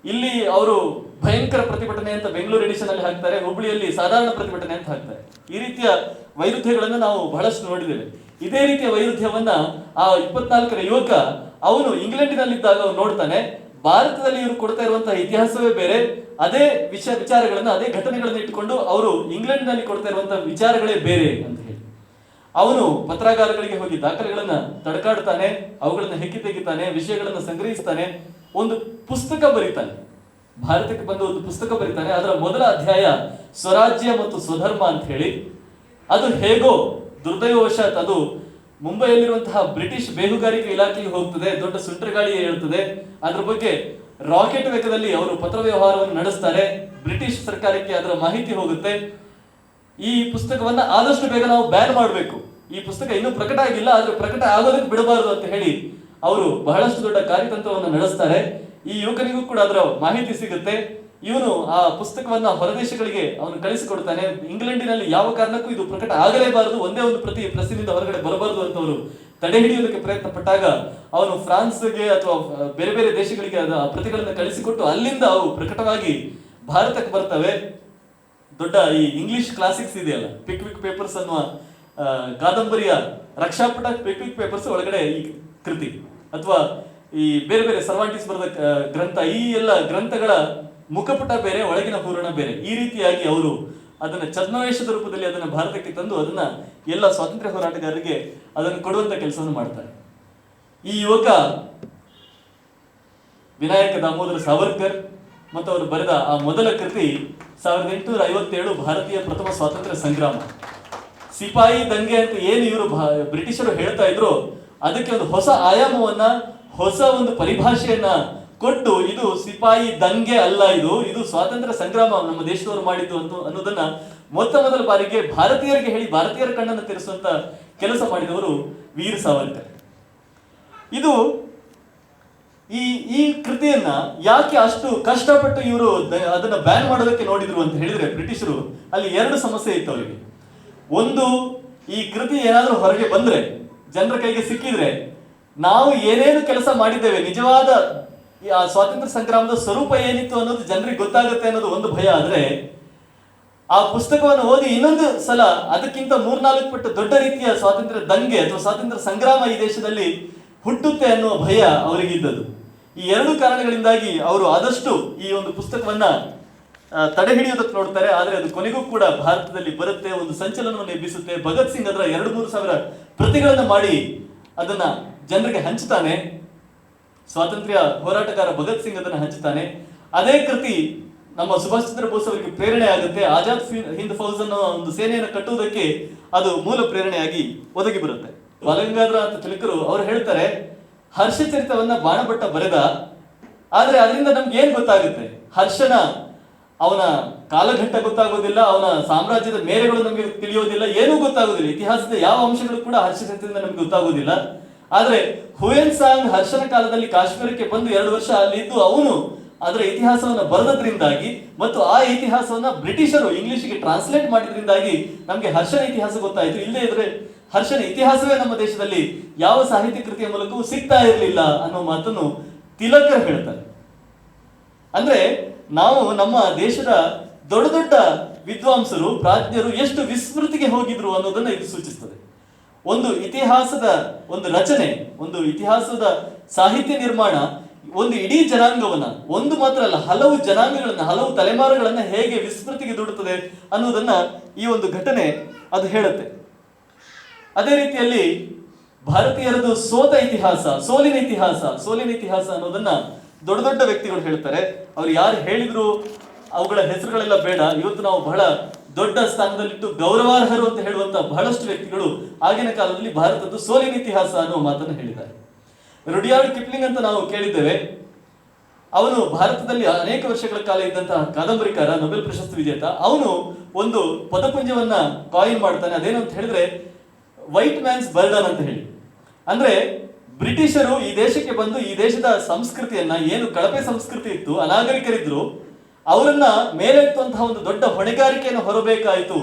ಇಲ್ಲಿ ಅವರು ಭಯಂಕರ ಪ್ರತಿಭಟನೆ ಅಂತ ಬೆಂಗಳೂರು ಎಡಿಷನ್ ಅಲ್ಲಿ ಹಾಕ್ತಾರೆ, ಹುಬ್ಳಿಯಲ್ಲಿ ಸಾಧಾರಣ ಪ್ರತಿಭಟನೆ ಅಂತ ಹಾಕ್ತಾರೆ. ಈ ರೀತಿಯ ವೈರುಧ್ಯಗಳನ್ನು ನಾವು ಬಹಳಷ್ಟು ನೋಡಿದ್ದೇವೆ. ಇದೇ ರೀತಿಯ ವೈರುಧ್ಯವನ್ನ ಆ 24ರ ಯುವಕ ಅವನು ಇಂಗ್ಲೆಂಡಿನಲ್ಲಿದ್ದಾಗ ಅವನು ನೋಡ್ತಾನೆ, ಭಾರತದಲ್ಲಿ ಇವರು ಕೊಡ್ತಾ ಇರುವಂತಹ ಇತಿಹಾಸವೇ ಬೇರೆ, ಅದೇ ವಿಚಾರಗಳನ್ನ, ಅದೇ ಘಟನೆಗಳನ್ನ ಇಟ್ಟುಕೊಂಡು ಅವರು ಇಂಗ್ಲೆಂಡ್ನಲ್ಲಿ ಕೊಡ್ತಾ ಇರುವಂತಹ ವಿಚಾರಗಳೇ ಬೇರೆ ಅಂತ ಹೇಳಿ ಅವನು ಪತ್ರಾಗಾರಗಳಿಗೆ ಹೋಗಿ ದಾಖಲೆಗಳನ್ನ ತಡಕಾಡ್ತಾನೆ, ಅವುಗಳನ್ನ ಹೆಕ್ಕಿ ತೆಗಿತಾನೆ, ವಿಷಯಗಳನ್ನ ಸಂಗ್ರಹಿಸ್ತಾನೆ, ಒಂದು ಪುಸ್ತಕ ಬರೀತಾನೆ. ಭಾರತಕ್ಕೆ ಬಂದು ಒಂದು ಪುಸ್ತಕ ಬರೀತಾನೆ. ಅದರ ಮೊದಲ ಅಧ್ಯಾಯ ಸ್ವರಾಜ್ಯ ಮತ್ತು ಸ್ವಧರ್ಮ ಅಂತ ಹೇಳಿ. ಅದು ಹೇಗೋ ದುರ್ದೈವವಶಾತ್ ಅದು ಮುಂಬೈಯಲ್ಲಿರುವಂತಹ ಬ್ರಿಟಿಷ್ ಬೇಹುಗಾರಿಕೆ ಇಲಾಖೆಗೆ ಹೋಗ್ತದೆ, ದೊಡ್ಡ ಸುಂಟರಗಾಳಿ ಹೇಳ್ತದೆ. ಅದ್ರ ಬಗ್ಗೆ ರಾಕೆಟ್ ವೇಗದಲ್ಲಿ ಅವರು ಪತ್ರ ವ್ಯವಹಾರವನ್ನು ನಡೆಸ್ತಾರೆ. ಬ್ರಿಟಿಷ್ ಸರ್ಕಾರಕ್ಕೆ ಅದರ ಮಾಹಿತಿ ಹೋಗುತ್ತೆ. ಈ ಪುಸ್ತಕವನ್ನ ಆದಷ್ಟು ಬೇಗ ನಾವು ಬ್ಯಾನ್ ಮಾಡಬೇಕು, ಈ ಪುಸ್ತಕ ಇನ್ನೂ ಪ್ರಕಟ ಆಗಿಲ್ಲ, ಆದ್ರೆ ಪ್ರಕಟ ಆಗೋದಕ್ಕೆ ಬಿಡಬಾರದು ಅಂತ ಹೇಳಿ ಅವರು ಬಹಳಷ್ಟು ದೊಡ್ಡ ಕಾರ್ಯತಂತ್ರವನ್ನು ನಡೆಸ್ತಾರೆ. ಈ ಯುವಕನಿಗೂ ಕೂಡ ಅದರ ಮಾಹಿತಿ ಸಿಗುತ್ತೆ. ಇವನು ಆ ಪುಸ್ತಕವನ್ನ ಹೊರದೇಶಗಳಿಗೆ ಅವನು ಕಳಿಸಿಕೊಡ್ತಾನೆ. ಇಂಗ್ಲೆಂಡಿನಲ್ಲಿ ಯಾವ ಕಾರಣಕ್ಕೂ ಇದು ಪ್ರಕಟ ಆಗಲೇಬಾರದು, ಒಂದೇ ಒಂದು ಪ್ರತಿ ಪ್ರೆಸ್ಸಿನಿಂದ ಹೊರಗಡೆ ಬರಬಾರದು ಅಂತ ಅವರು ತಡೆ ಹಿಡಿಯೋದಕ್ಕೆ ಪ್ರಯತ್ನ ಪಟ್ಟಾಗ ಅವನು ಫ್ರಾನ್ಸ್ಗೆ ಅಥವಾ ಬೇರೆ ಬೇರೆ ದೇಶಗಳಿಗೆ ಆ ಪ್ರತಿಗಳನ್ನು ಕಳಿಸಿಕೊಟ್ಟು ಅಲ್ಲಿಂದ ಅವು ಪ್ರಕಟವಾಗಿ ಭಾರತಕ್ಕೆ ಬರ್ತವೆ. ದೊಡ್ಡ ಈ ಇಂಗ್ಲಿಷ್ ಕ್ಲಾಸಿಕ್ಸ್ ಇದೆಯಲ್ಲ, ಪಿಕ್ವಿಕ್ ಪೇಪರ್ಸ್ ಅನ್ನುವ ಕಾದಂಬರಿಯ ರಕ್ಷಾಪಟ ಪಿಕ್ವಿಕ್ ಪೇಪರ್ಸ್ ಒಳಗಡೆ ಈ ಕೃತಿ, ಅಥವಾ ಈ ಬೇರೆ ಬೇರೆ ಸರ್ವಾಂಟಿಸ್ ಬರೆದ ಗ್ರಂಥ, ಈ ಎಲ್ಲ ಗ್ರಂಥಗಳ ಮುಖಪುಟ ಬೇರೆ, ಒಳಗಿನ ಹೂರಣ ಬೇರೆ. ಈ ರೀತಿಯಾಗಿ ಅವರು ಅದನ್ನ ಛದ್ಮವೇಷದ ರೂಪದಲ್ಲಿ ಅದನ್ನ ಭಾರತಕ್ಕೆ ತಂದು ಅದನ್ನ ಎಲ್ಲ ಸ್ವಾತಂತ್ರ್ಯ ಹೋರಾಟಗಾರರಿಗೆ ಅದನ್ನು ಕೊಡುವಂತ ಕೆಲಸವನ್ನು ಮಾಡ್ತಾರೆ. ಈ ಯುವಕ ವಿನಾಯಕ ದಾಮೋದರ ಸಾವರ್ಕರ್ ಮತ್ತು ಅವರು ಬರೆದ ಆ ಮೊದಲ ಕೃತಿ 1857 ಭಾರತೀಯ ಪ್ರಥಮ ಸ್ವಾತಂತ್ರ್ಯ ಸಂಗ್ರಾಮ. ಸಿಪಾಯಿ ದಂಗೆ ಅಂತ ಏನು ಇವರು ಬ್ರಿಟಿಷರು ಹೇಳ್ತಾ ಇದ್ರು, ಅದಕ್ಕೆ ಒಂದು ಹೊಸ ಆಯಾಮವನ್ನ, ಹೊಸ ಒಂದು ಪರಿಭಾಷೆಯನ್ನ ಕೊಟ್ಟು, ಇದು ಸಿಪಾಯಿ ದಂಗೆ ಅಲ್ಲ, ಇದು ಸ್ವಾತಂತ್ರ್ಯ ಸಂಗ್ರಾಮ ನಮ್ಮ ದೇಶದವರು ಮಾಡಿದ್ದು ಅನ್ನೋದನ್ನ ಮೊದಲ ಬಾರಿಗೆ ಭಾರತೀಯರಿಗೆ ಹೇಳಿ ಭಾರತೀಯರ ಕಣ್ಣನ್ನು ತೆರೆಸುವಂತ ಕೆಲಸ ಮಾಡಿದವರು ವೀರ್ ಸಾವರ್ಕರ್. ಇದು ಈ ಕೃತಿಯನ್ನ ಯಾಕೆ ಅಷ್ಟು ಕಷ್ಟಪಟ್ಟು ಇವರು ಅದನ್ನ ಬ್ಯಾನ್ ಮಾಡೋದಕ್ಕೆ ನೋಡಿದ್ರು ಅಂತ ಹೇಳಿದ್ರೆ, ಬ್ರಿಟಿಷರು ಅಲ್ಲಿ ಎರಡು ಸಮಸ್ಯೆ ಇತ್ತು ಅವರಿಗೆ. ಒಂದು, ಈ ಕೃತಿ ಏನಾದ್ರೂ ಹೊರಗೆ ಬಂದ್ರೆ, ಜನರ ಕೈಗೆ ಸಿಕ್ಕಿದ್ರೆ, ನಾವು ಏನೇನು ಕೆಲಸ ಮಾಡಿದ್ದೇವೆ, ನಿಜವಾದ ಆ ಸ್ವಾತಂತ್ರ್ಯ ಸಂಗ್ರಾಮದ ಸ್ವರೂಪ ಏನಿತ್ತು ಅನ್ನೋದು ಜನರಿಗೆ ಗೊತ್ತಾಗುತ್ತೆ ಅನ್ನೋದು ಒಂದು ಭಯ. ಆದ್ರೆ ಆ ಪುಸ್ತಕವನ್ನು ಓದಿ ಇನ್ನೊಂದು ಸಲ ಅದಕ್ಕಿಂತ 3-4 ಪಟ್ಟು ದೊಡ್ಡ ರೀತಿಯ ಸ್ವಾತಂತ್ರ್ಯ ದಂಗೆ ಅಥವಾ ಸ್ವಾತಂತ್ರ್ಯ ಸಂಗ್ರಾಮ ಈ ದೇಶದಲ್ಲಿ ಹುಟ್ಟುತ್ತೆ ಅನ್ನುವ ಭಯ ಅವರಿಗಿದ್ದದು. ಈ ಎರಡು ಕಾರಣಗಳಿಂದಾಗಿ ಅವರು ಆದಷ್ಟು ಈ ಒಂದು ಪುಸ್ತಕವನ್ನ ತಡೆ ಹಿಡಿಯೋದಕ್ಕೆ ನೋಡ್ತಾರೆ. ಆದ್ರೆ ಅದು ಕೊನೆಗೂ ಕೂಡ ಭಾರತದಲ್ಲಿ ಬರುತ್ತೆ, ಒಂದು ಸಂಚಲನವನ್ನು ಎಬ್ಬಿಸುತ್ತೆ. ಭಗತ್ ಸಿಂಗ್ ಅದರ 2-3 ಸಾವಿರ ಪ್ರತಿಗಳನ್ನು ಮಾಡಿ ಅದನ್ನ ಜನರಿಗೆ ಹಂಚುತ್ತಾನೆ. ಸ್ವಾತಂತ್ರ್ಯ ಹೋರಾಟಗಾರ ಭಗತ್ ಸಿಂಗ್ ಅದನ್ನು ಹಂಚುತ್ತಾನೆ. ಅದೇ ಕೃತಿ ನಮ್ಮ ಸುಭಾಷ್ ಚಂದ್ರ ಬೋಸ್ ಅವರಿಗೆ ಪ್ರೇರಣೆ ಆಗುತ್ತೆ. ಆಜಾದ್ ಹಿಂದ್ ಫೌಜ್ ಅನ್ನೋ ಒಂದು ಸೇನೆಯನ್ನು ಕಟ್ಟುವುದಕ್ಕೆ ಅದು ಮೂಲ ಪ್ರೇರಣೆಯಾಗಿ ಒದಗಿ ಬರುತ್ತೆ. ಬಾಲಗಂಗಾಧರ ತಿಲಕರು ಅವರು ಹೇಳ್ತಾರೆ, ಹರ್ಷಚರಿತವನ್ನ ಬಾಣಭಟ್ಟ ಬರೆದ, ಆದ್ರೆ ಅದರಿಂದ ನಮ್ಗೆ ಏನ್ ಗೊತ್ತಾಗುತ್ತೆ? ಅವನ ಕಾಲಘಟ್ಟ ಗೊತ್ತಾಗೋದಿಲ್ಲ, ಅವನ ಸಾಮ್ರಾಜ್ಯದ ಮೇರೆಗಳು ನಮಗೆ ತಿಳಿಯೋದಿಲ್ಲ, ಏನೂ ಗೊತ್ತಾಗೋದಿಲ್ಲ. ಇತಿಹಾಸದ ಯಾವ ಅಂಶಗಳು ಕೂಡ ಹರ್ಷಚರಿತದಿಂದ ನಮ್ಗೆ ಗೊತ್ತಾಗೋದಿಲ್ಲ. ಆದ್ರೆ ಹುಯೆನ್ ಸಾಂಗ್ ಹರ್ಷನ ಕಾಲದಲ್ಲಿ ಕಾಶ್ಮೀರಕ್ಕೆ ಬಂದು 2 ವರ್ಷ ಅಲ್ಲಿದ್ದು ಅವನು ಅದರ ಇತಿಹಾಸವನ್ನ ಬರೆದ್ರಿಂದಾಗಿ ಮತ್ತು ಆ ಇತಿಹಾಸವನ್ನ ಬ್ರಿಟಿಷರು ಇಂಗ್ಲಿಷ್ಗೆ ಟ್ರಾನ್ಸ್ಲೇಟ್ ಮಾಡಿದ್ರಿಂದಾಗಿ ನಮ್ಗೆ ಹರ್ಷನ ಇತಿಹಾಸ ಗೊತ್ತಾಯ್ತು. ಇಲ್ಲದೆ ಇದ್ರೆ ಹರ್ಷನ ಇತಿಹಾಸವೇ ನಮ್ಮ ದೇಶದಲ್ಲಿ ಯಾವ ಸಾಹಿತ್ಯ ಕೃತಿಯ ಮೂಲಕವೂ ಸಿಗ್ತಾ ಇರಲಿಲ್ಲ ಅನ್ನೋ ಮಾತನ್ನು ತಿಲಕರ್ ಹೇಳ್ತಾರೆ. ಅಂದ್ರೆ ನಾವು ನಮ್ಮ ದೇಶದ ದೊಡ್ಡ ದೊಡ್ಡ ವಿದ್ವಾಂಸರು, ಪ್ರಾಜ್ಞರು ಎಷ್ಟು ವಿಸ್ಮೃತಿಗೆ ಹೋಗಿದ್ರು ಅನ್ನೋದನ್ನ ಇದು ಸೂಚಿಸ್ತದೆ. ಒಂದು ಇತಿಹಾಸದ ಒಂದು ರಚನೆ, ಒಂದು ಇತಿಹಾಸದ ಸಾಹಿತ್ಯ ನಿರ್ಮಾಣ ಒಂದು ಇಡೀ ಜನಾಂಗವನ್ನ, ಒಂದು ಮಾತ್ರ ಅಲ್ಲ ಹಲವು ಜನಾಂಗಗಳನ್ನ, ಹಲವು ತಲೆಮಾರುಗಳನ್ನ ಹೇಗೆ ವಿಸ್ಮೃತಿಗೆ ದೂಡುತ್ತದೆ ಅನ್ನೋದನ್ನ ಈ ಒಂದು ಘಟನೆ ಅದು ಹೇಳುತ್ತೆ. ಅದೇ ರೀತಿಯಲ್ಲಿ ಭಾರತೀಯರದು ಸೋಲಿನ ಇತಿಹಾಸ ಅನ್ನೋದನ್ನ ದೊಡ್ಡ ದೊಡ್ಡ ವ್ಯಕ್ತಿಗಳು ಹೇಳ್ತಾರೆ. ಅವ್ರು ಯಾರು ಹೇಳಿದ್ರು ಅವುಗಳ ಹೆಸರುಗಳೆಲ್ಲ ಬೇಡ. ಇವತ್ತು ನಾವು ಬಹಳ ದೊಡ್ಡ ಸ್ಥಾನದಲ್ಲಿಟ್ಟು ಗೌರವಾರ್ಹರು ಅಂತ ಹೇಳುವಂತ ಬಹಳಷ್ಟು ವ್ಯಕ್ತಿಗಳು ಆಗಿನ ಕಾಲದಲ್ಲಿ ಭಾರತದ್ದು ಸೋಲಿನ ಇತಿಹಾಸ ಅನ್ನೋ ಮಾತನ್ನು ಹೇಳಿದ್ದಾರೆ. ರುಡಿಯಾರ್ಡ್ ಕಿಪ್ಲಿಂಗ್ ಅಂತ ನಾವು ಕೇಳಿದ್ದೇವೆ. ಅವನು ಭಾರತದಲ್ಲಿ ಅನೇಕ ವರ್ಷಗಳ ಕಾಲ ಇದ್ದಂತಹ ಕಾದಂಬರಿಕಾರ, ನೊಬೆಲ್ ಪ್ರಶಸ್ತಿ ವಿಜೇತ. ಅವನು ಒಂದು ಪದಪುಂಜವನ್ನ ಕಾಯಿನ್ ಮಾಡ್ತಾನೆ. ಅದೇನು ಅಂತ ಹೇಳಿದ್ರೆ ವೈಟ್ ಮ್ಯಾನ್ಸ್ ಬರ್ಡನ್ ಅಂತ ಹೇಳಿ. ಅಂದ್ರೆ ಬ್ರಿಟಿಷರು ಈ ದೇಶಕ್ಕೆ ಬಂದು ಈ ದೇಶದ ಸಂಸ್ಕೃತಿಯನ್ನ, ಏನು ಕಳಪೆ ಸಂಸ್ಕೃತಿ ಇತ್ತು, ಅನಾಗರಿಕರಿದ್ರು, ಅವರನ್ನ ಮೇಲೆತ್ತುವಂತಹ ಒಂದು ದೊಡ್ಡ ಹೊಣೆಗಾರಿಕೆಯನ್ನು ಹೊರಬೇಕಾಯಿತು.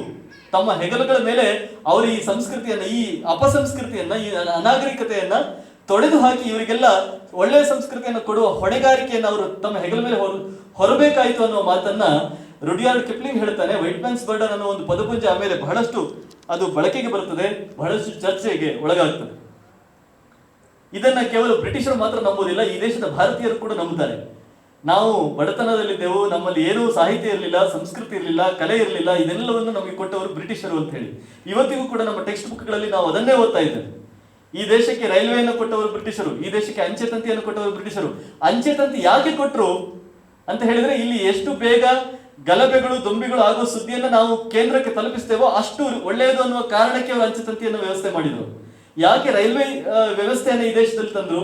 ತಮ್ಮ ಹೆಗಲುಗಳ ಮೇಲೆ ಅವರು ಈ ಸಂಸ್ಕೃತಿಯನ್ನ, ಈ ಅಪಸಂಸ್ಕೃತಿಯನ್ನ, ಈ ಅನಾಗರಿಕತೆಯನ್ನ ತೊಡೆದು ಹಾಕಿ ಇವರಿಗೆಲ್ಲ ಒಳ್ಳೆಯ ಸಂಸ್ಕೃತಿಯನ್ನು ಕೊಡುವ ಹೊಣೆಗಾರಿಕೆಯನ್ನು ಅವರು ತಮ್ಮ ಹೆಗಲ ಮೇಲೆ ಹೊರಬೇಕಾಯಿತು ಅನ್ನುವ ಮಾತನ್ನ ರುಡಿಯಾರ್ಡ್ ಕಿಪ್ಲಿಂಗ್ ಹೇಳ್ತಾನೆ. ವೈಟ್ ಮ್ಯಾನ್ಸ್ ಬರ್ಡನ್ ಅನ್ನೋ ಒಂದು ಪದಪುಂಜ ಆಮೇಲೆ ಬಹಳಷ್ಟು ಅದು ಬಳಕೆಗೆ ಬರುತ್ತದೆ, ಬಹಳಷ್ಟು ಚರ್ಚೆಗೆ ಒಳಗಾಗ್ತದೆ. ಇದನ್ನ ಕೇವಲ ಬ್ರಿಟಿಷರು ಮಾತ್ರ ನಂಬೋದಿಲ್ಲ, ಈ ದೇಶದ ಭಾರತೀಯರು ಕೂಡ ನಂಬುತ್ತಾರೆ. ನಾವು ಬಡತನದಲ್ಲಿದ್ದೆವು, ನಮ್ಮಲ್ಲಿ ಏನೂ ಸಾಹಿತ್ಯ ಇರಲಿಲ್ಲ, ಸಂಸ್ಕೃತಿ ಇರಲಿಲ್ಲ, ಕಲೆ ಇರಲಿಲ್ಲ, ಇದೆಲ್ಲವನ್ನು ನಮಗೆ ಕೊಟ್ಟವರು ಬ್ರಿಟಿಷರು ಅಂತ ಹೇಳಿ ಇವತ್ತಿಗೂ ಕೂಡ ನಮ್ಮ ಟೆಕ್ಸ್ಟ್ ಬುಕ್ಗಳಲ್ಲಿ ನಾವು ಅದನ್ನೇ ಓದ್ತಾ ಇದ್ದೇವೆ. ಈ ದೇಶಕ್ಕೆ ರೈಲ್ವೆಯನ್ನು ಕೊಟ್ಟವರು ಬ್ರಿಟಿಷರು, ಈ ದೇಶಕ್ಕೆ ಅಂಚೆ ತಂತಿಯನ್ನು ಕೊಟ್ಟವರು ಬ್ರಿಟಿಷರು. ಅಂಚೆ ತಂತಿ ಯಾಕೆ ಕೊಟ್ಟರು ಅಂತ ಹೇಳಿದ್ರೆ, ಇಲ್ಲಿ ಎಷ್ಟು ಬೇಗ ಗಲಭೆಗಳು ದೊಂಬಿಗಳು ಆಗೋ ಸುದ್ದಿಯನ್ನು ನಾವು ಕೇಂದ್ರಕ್ಕೆ ತಲುಪಿಸ್ತೇವೋ ಅಷ್ಟು ಒಳ್ಳೆಯದು ಅನ್ನುವ ಕಾರಣಕ್ಕೆ ಅವರು ಅಂಚೆ ತಂತಿಯನ್ನು ವ್ಯವಸ್ಥೆ ಮಾಡಿದರು. ಯಾಕೆ ರೈಲ್ವೆ ವ್ಯವಸ್ಥೆಯನ್ನು ಈ ದೇಶದಲ್ಲಿ ತಂದ್ರು?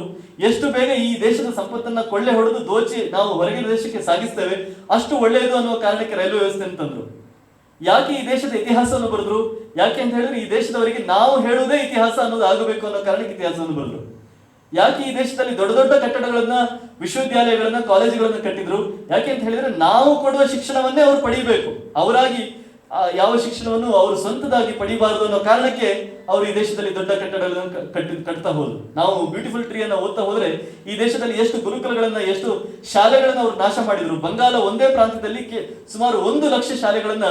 ಎಷ್ಟು ಬೇಗ ಈ ದೇಶದ ಸಂಪತ್ತನ್ನ ಕೊಳ್ಳೆ ಹೊಡೆದು ದೋಚಿ ನಾವು ಹೊರಗಿನ ದೇಶಕ್ಕೆ ಸಾಗಿಸ್ತೇವೆ, ಅಷ್ಟು ಒಳ್ಳೆಯದು ಅನ್ನುವ ಕಾರಣಕ್ಕೆ ರೈಲ್ವೆ ವ್ಯವಸ್ಥೆಯನ್ನು ತಂದ್ರು. ಯಾಕೆ ಈ ದೇಶದ ಇತಿಹಾಸವನ್ನು ಬರೆದ್ರು? ಯಾಕೆ ಅಂತ ಹೇಳಿದ್ರೆ ಈ ದೇಶದವರಿಗೆ ನಾವು ಹೇಳುವುದೇ ಇತಿಹಾಸ ಅನ್ನೋದು ಆಗಬೇಕು ಅನ್ನೋ ಕಾರಣಕ್ಕೆ ಇತಿಹಾಸವನ್ನು ಬರೆದ್ರು. ಯಾಕೆ ಈ ದೇಶದಲ್ಲಿ ದೊಡ್ಡ ದೊಡ್ಡ ಕಟ್ಟಡಗಳನ್ನ, ವಿಶ್ವವಿದ್ಯಾಲಯಗಳನ್ನ, ಕಾಲೇಜುಗಳನ್ನ ಕಟ್ಟಿದ್ರು? ಯಾಕೆ ಅಂತ ಹೇಳಿದ್ರೆ ನಾವು ಕೊಡುವ ಶಿಕ್ಷಣವನ್ನೇ ಅವರು ಪಡೆಯಬೇಕು, ಅವರಾಗಿ ಯಾವ ಶಿಕ್ಷಣವನ್ನು ಅವರು ಸ್ವಂತದಾಗಿ ಪಡಿಬಾರದು ಅನ್ನೋ ಕಾರಣಕ್ಕೆ ಅವರು ಈ ದೇಶದಲ್ಲಿ ದೊಡ್ಡ ಕಟ್ಟಡಗಳನ್ನು ಕಟ್ತಾ ಹೋದ್ರು. ನಾವು ಬ್ಯೂಟಿಫುಲ್ ಟ್ರೀ ಅನ್ನ ಓದ್ತಾ ಹೋದ್ರೆ ಈ ದೇಶದಲ್ಲಿ ಎಷ್ಟು ಗುರುಕುಲಗಳನ್ನ, ಎಷ್ಟು ಶಾಲೆಗಳನ್ನ ಅವರು ನಾಶ ಮಾಡಿದ್ರು. ಬಂಗಾಲ ಒಂದೇ ಪ್ರಾಂತ್ಯದಲ್ಲಿ ಸುಮಾರು 1 ಲಕ್ಷ ಶಾಲೆಗಳನ್ನ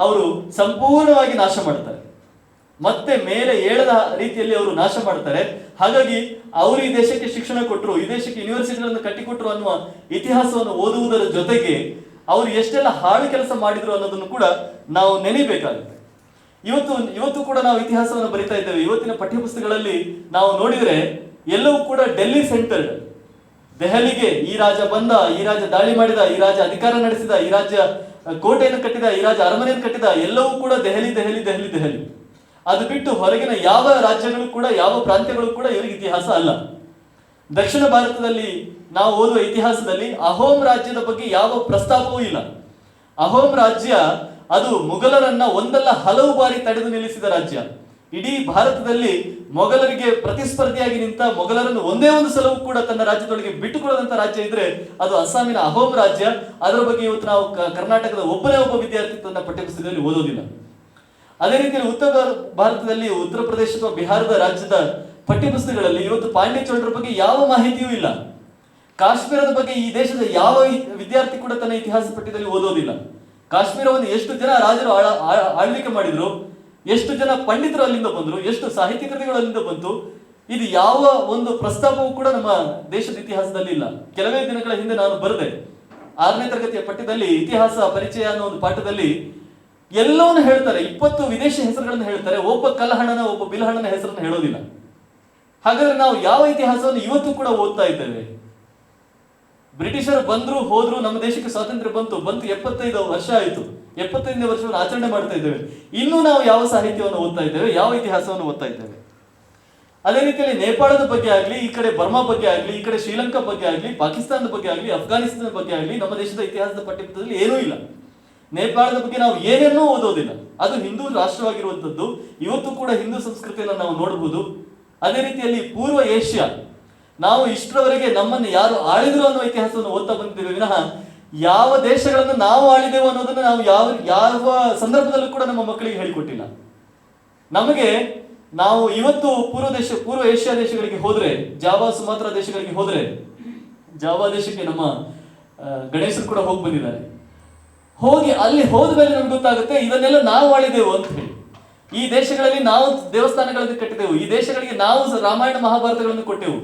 ಅವರು ಸಂಪೂರ್ಣವಾಗಿ ನಾಶ ಮಾಡ್ತಾರೆ. ಮತ್ತೆ ಮೇಲೆ ಏಳದ ರೀತಿಯಲ್ಲಿ ಅವರು ನಾಶ ಮಾಡ್ತಾರೆ. ಹಾಗಾಗಿ ಅವರು ಈ ದೇಶಕ್ಕೆ ಶಿಕ್ಷಣ ಕೊಟ್ಟರು, ಈ ದೇಶಕ್ಕೆ ಯೂನಿವರ್ಸಿಟಿಗಳನ್ನು ಕಟ್ಟಿಕೊಟ್ರು ಅನ್ನುವ ಇತಿಹಾಸವನ್ನು ಓದುವುದರ ಜೊತೆಗೆ ಅವರು ಎಷ್ಟೆಲ್ಲ ಹಾಳು ಕೆಲಸ ಮಾಡಿದ್ರು ಅನ್ನೋದನ್ನು ಕೂಡ ನಾವು ನೆನೆಯಬೇಕಾಗುತ್ತೆ. ಇವತ್ತು ಕೂಡ ನಾವು ಇತಿಹಾಸವನ್ನು ಬರಿತಾ ಇದ್ದೇವೆ. ಇವತ್ತಿನ ಪಠ್ಯಪುಸ್ತಕಗಳಲ್ಲಿ ನಾವು ನೋಡಿದ್ರೆ ಎಲ್ಲವೂ ಕೂಡ ಡೆಲ್ಲಿ ಸೆಂಟರ್ಡ್. ದೆಹಲಿಗೆ ಈ ರಾಜ ಬಂದ, ಈ ರಾಜ ದಾಳಿ ಮಾಡಿದ, ಈ ರಾಜ ಅಧಿಕಾರ ನಡೆಸಿದ, ಈ ರಾಜ್ಯ ಕೋಟೆಯನ್ನು ಕಟ್ಟಿದ, ಈ ರಾಜ ಅರಮನೆಯನ್ನು ಕಟ್ಟಿದ, ಎಲ್ಲವೂ ಕೂಡ ದೆಹಲಿ ದೆಹಲಿ ದೆಹಲಿ ದೆಹಲಿ. ಅದು ಬಿಟ್ಟು ಹೊರಗಿನ ಯಾವ ರಾಜ್ಯಗಳು ಕೂಡ, ಯಾವ ಪ್ರಾಂತ್ಯಗಳು ಕೂಡ ಇವರಿಗೆ ಇತಿಹಾಸ ಅಲ್ಲ. ದಕ್ಷಿಣ ಭಾರತದಲ್ಲಿ ನಾವು ಓದುವ ಇತಿಹಾಸದಲ್ಲಿ ಅಹೋಂ ರಾಜ್ಯದ ಬಗ್ಗೆ ಯಾವ ಪ್ರಸ್ತಾಪವೂ ಇಲ್ಲ. ಅಹೋಂ ರಾಜ್ಯ ಅದು ಮುಘಲರನ್ನ ಒಂದಲ್ಲ ಹಲವು ಬಾರಿ ತಡೆದು ನಿಲ್ಲಿಸಿದ ರಾಜ್ಯ. ಇಡೀ ಭಾರತದಲ್ಲಿ ಮೊಘಲರಿಗೆ ಪ್ರತಿಸ್ಪರ್ಧಿಯಾಗಿ ನಿಂತ, ಮೊಘಲರನ್ನು ಒಂದೇ ಒಂದು ಸಲವೂ ಕೂಡ ತನ್ನ ರಾಜ್ಯದೊಳಗೆ ಬಿಟ್ಟುಕೊಡದಂತ ರಾಜ್ಯ ಇದ್ರೆ ಅದು ಅಸ್ಸಾಮಿನ ಅಹೋಂ ರಾಜ್ಯ. ಅದರ ಬಗ್ಗೆ ಇವತ್ತು ನಾವು ಕರ್ನಾಟಕದ ಒಬ್ಬನೇ ಒಬ್ಬ ವಿದ್ಯಾರ್ಥಿ ತನ್ನ ಪಠ್ಯಪುಸ್ತಕದಲ್ಲಿ ಓದೋದಿಲ್ಲ. ಅದೇ ರೀತಿಯಲ್ಲಿ ಉತ್ತರ ಭಾರತದಲ್ಲಿ ಉತ್ತರ ಪ್ರದೇಶ ಅಥವಾ ಬಿಹಾರದ ರಾಜ್ಯದ ಪಠ್ಯಪುಸ್ತಕಗಳಲ್ಲಿ ಇವತ್ತು ಪಾಂಡ್ಯ ಚೋಳರ ಬಗ್ಗೆ ಯಾವ ಮಾಹಿತಿಯೂ ಇಲ್ಲ. ಕಾಶ್ಮೀರದ ಬಗ್ಗೆ ಈ ದೇಶದ ಯಾವ ವಿದ್ಯಾರ್ಥಿ ಕೂಡ ತನ್ನ ಇತಿಹಾಸ ಪಠ್ಯದಲ್ಲಿ ಓದೋದಿಲ್ಲ. ಕಾಶ್ಮೀರವನ್ನು ಎಷ್ಟು ಜನ ರಾಜರು ಆಳ್ವಿಕೆ ಮಾಡಿದ್ರು, ಎಷ್ಟು ಜನ ಪಂಡಿತರು ಅಲ್ಲಿಂದ ಬಂದ್ರು, ಎಷ್ಟು ಸಾಹಿತ್ಯ ಕೃತಿಗಳು ಅಲ್ಲಿಂದ ಬಂತು, ಇದು ಯಾವ ಒಂದು ಪ್ರಸ್ತಾಪವೂ ಕೂಡ ನಮ್ಮ ದೇಶದ ಇತಿಹಾಸದಲ್ಲಿ ಇಲ್ಲ. ಕೆಲವೇ ದಿನಗಳ ಹಿಂದೆ ನಾನು ಬರೆದೆ, 6ನೇ ತರಗತಿಯ ಪಠ್ಯದಲ್ಲಿ ಇತಿಹಾಸ ಪರಿಚಯ ಅನ್ನೋ ಒಂದು ಪಾಠದಲ್ಲಿ ಎಲ್ಲವನ್ನೂ ಹೇಳ್ತಾರೆ, 20 ವಿದೇಶಿ ಹೆಸರುಗಳನ್ನು ಹೇಳ್ತಾರೆ, ಒಬ್ಬ ಕಲ್ಲಹಣ್ಣನ ಒಬ್ಬ ಬಿಲ್ಹಣ್ಣನ ಹೆಸರನ್ನು ಹೇಳೋದಿಲ್ಲ. ಹಾಗಾದ್ರೆ ನಾವು ಯಾವ ಇತಿಹಾಸವನ್ನು ಇವತ್ತು ಕೂಡ ಓದ್ತಾ ಇದ್ದೇವೆ? ಬ್ರಿಟಿಷರು ಬಂದ್ರು ಹೋದ್ರು, ನಮ್ಮ ದೇಶಕ್ಕೆ ಸ್ವಾತಂತ್ರ್ಯ ಬಂತು 75 ವರ್ಷ ಆಯಿತು, 75ನೇ ವರ್ಷವನ್ನು ಆಚರಣೆ ಮಾಡ್ತಾ ಇದ್ದೇವೆ. ಇನ್ನೂ ನಾವು ಯಾವ ಸಾಹಿತ್ಯವನ್ನು ಓದ್ತಾ ಇದ್ದೇವೆ, ಯಾವ ಇತಿಹಾಸವನ್ನು ಓದ್ತಾ ಇದ್ದೇವೆ? ಅದೇ ರೀತಿಯಲ್ಲಿ ನೇಪಾಳದ ಬಗ್ಗೆ ಆಗ್ಲಿ, ಈ ಕಡೆ ಬರ್ಮಾ ಬಗ್ಗೆ ಆಗ್ಲಿ, ಈ ಕಡೆ ಶ್ರೀಲಂಕಾ ಬಗ್ಗೆ ಆಗ್ಲಿ, ಪಾಕಿಸ್ತಾನದ ಬಗ್ಗೆ ಆಗ್ಲಿ, ಅಫ್ಘಾನಿಸ್ತಾನದ ಬಗ್ಗೆ ಆಗ್ಲಿ ನಮ್ಮ ದೇಶದ ಇತಿಹಾಸದ ಪಠ್ಯಪುಸ್ತಕದಲ್ಲಿ ಏನೂ ಇಲ್ಲ. ನೇಪಾಳದ ಬಗ್ಗೆ ನಾವು ಏನೇನೂ ಓದೋದಿಲ್ಲ. ಅದು ಹಿಂದೂ ರಾಷ್ಟ್ರವಾಗಿರುವಂಥದ್ದು, ಇವತ್ತು ಕೂಡ ಹಿಂದೂ ಸಂಸ್ಕೃತಿಯನ್ನು ನಾವು ನೋಡಬಹುದು. ಅದೇ ರೀತಿಯಲ್ಲಿ ಪೂರ್ವ ಏಷ್ಯಾ, ನಾವು ಇಷ್ಟರವರೆಗೆ ನಮ್ಮನ್ನು ಯಾರು ಆಳಿದ್ರು ಅನ್ನೋ ಇತಿಹಾಸವನ್ನು ಓದ್ತಾ ಬಂದಿದ್ದೇವೆ ವಿನಃ ಯಾವ ದೇಶಗಳನ್ನು ನಾವು ಆಳಿದೆವು ಅನ್ನೋದನ್ನು ನಾವು ಯಾವ ಸಂದರ್ಭದಲ್ಲೂ ಕೂಡ ನಮ್ಮ ಮಕ್ಕಳಿಗೆ ಹೇಳಿಕೊಟ್ಟಿಲ್ಲ. ನಮಗೆ ನಾವು ಇವತ್ತು ಪೂರ್ವ ಏಷ್ಯಾ ದೇಶಗಳಿಗೆ ಹೋದ್ರೆ, ಜಾವಾ ಸುಮಾತ್ರ ದೇಶಗಳಿಗೆ ಹೋದ್ರೆ, ಜಾವಾ ದೇಶಕ್ಕೆ ನಮ್ಮ ಗಣೇಶರು ಕೂಡ ಹೋಗಿ ಬಂದಿದ್ದಾರೆ. ಹೋಗಿ ಅಲ್ಲಿ ಹೋದ ಮೇಲೆ ನಮ್ಗೆ ಗೊತ್ತಾಗುತ್ತೆ ಇದನ್ನೆಲ್ಲ ನಾವು ಆಳಿದೆವು ಅಂತ ಹೇಳಿ. ಈ ದೇಶಗಳಲ್ಲಿ ನಾವು ದೇವಸ್ಥಾನಗಳನ್ನು ಕಟ್ಟಿದೆವು, ಈ ದೇಶಗಳಿಗೆ ನಾವು ರಾಮಾಯಣ ಮಹಾಭಾರತಗಳನ್ನು ಕೊಟ್ಟೆವು,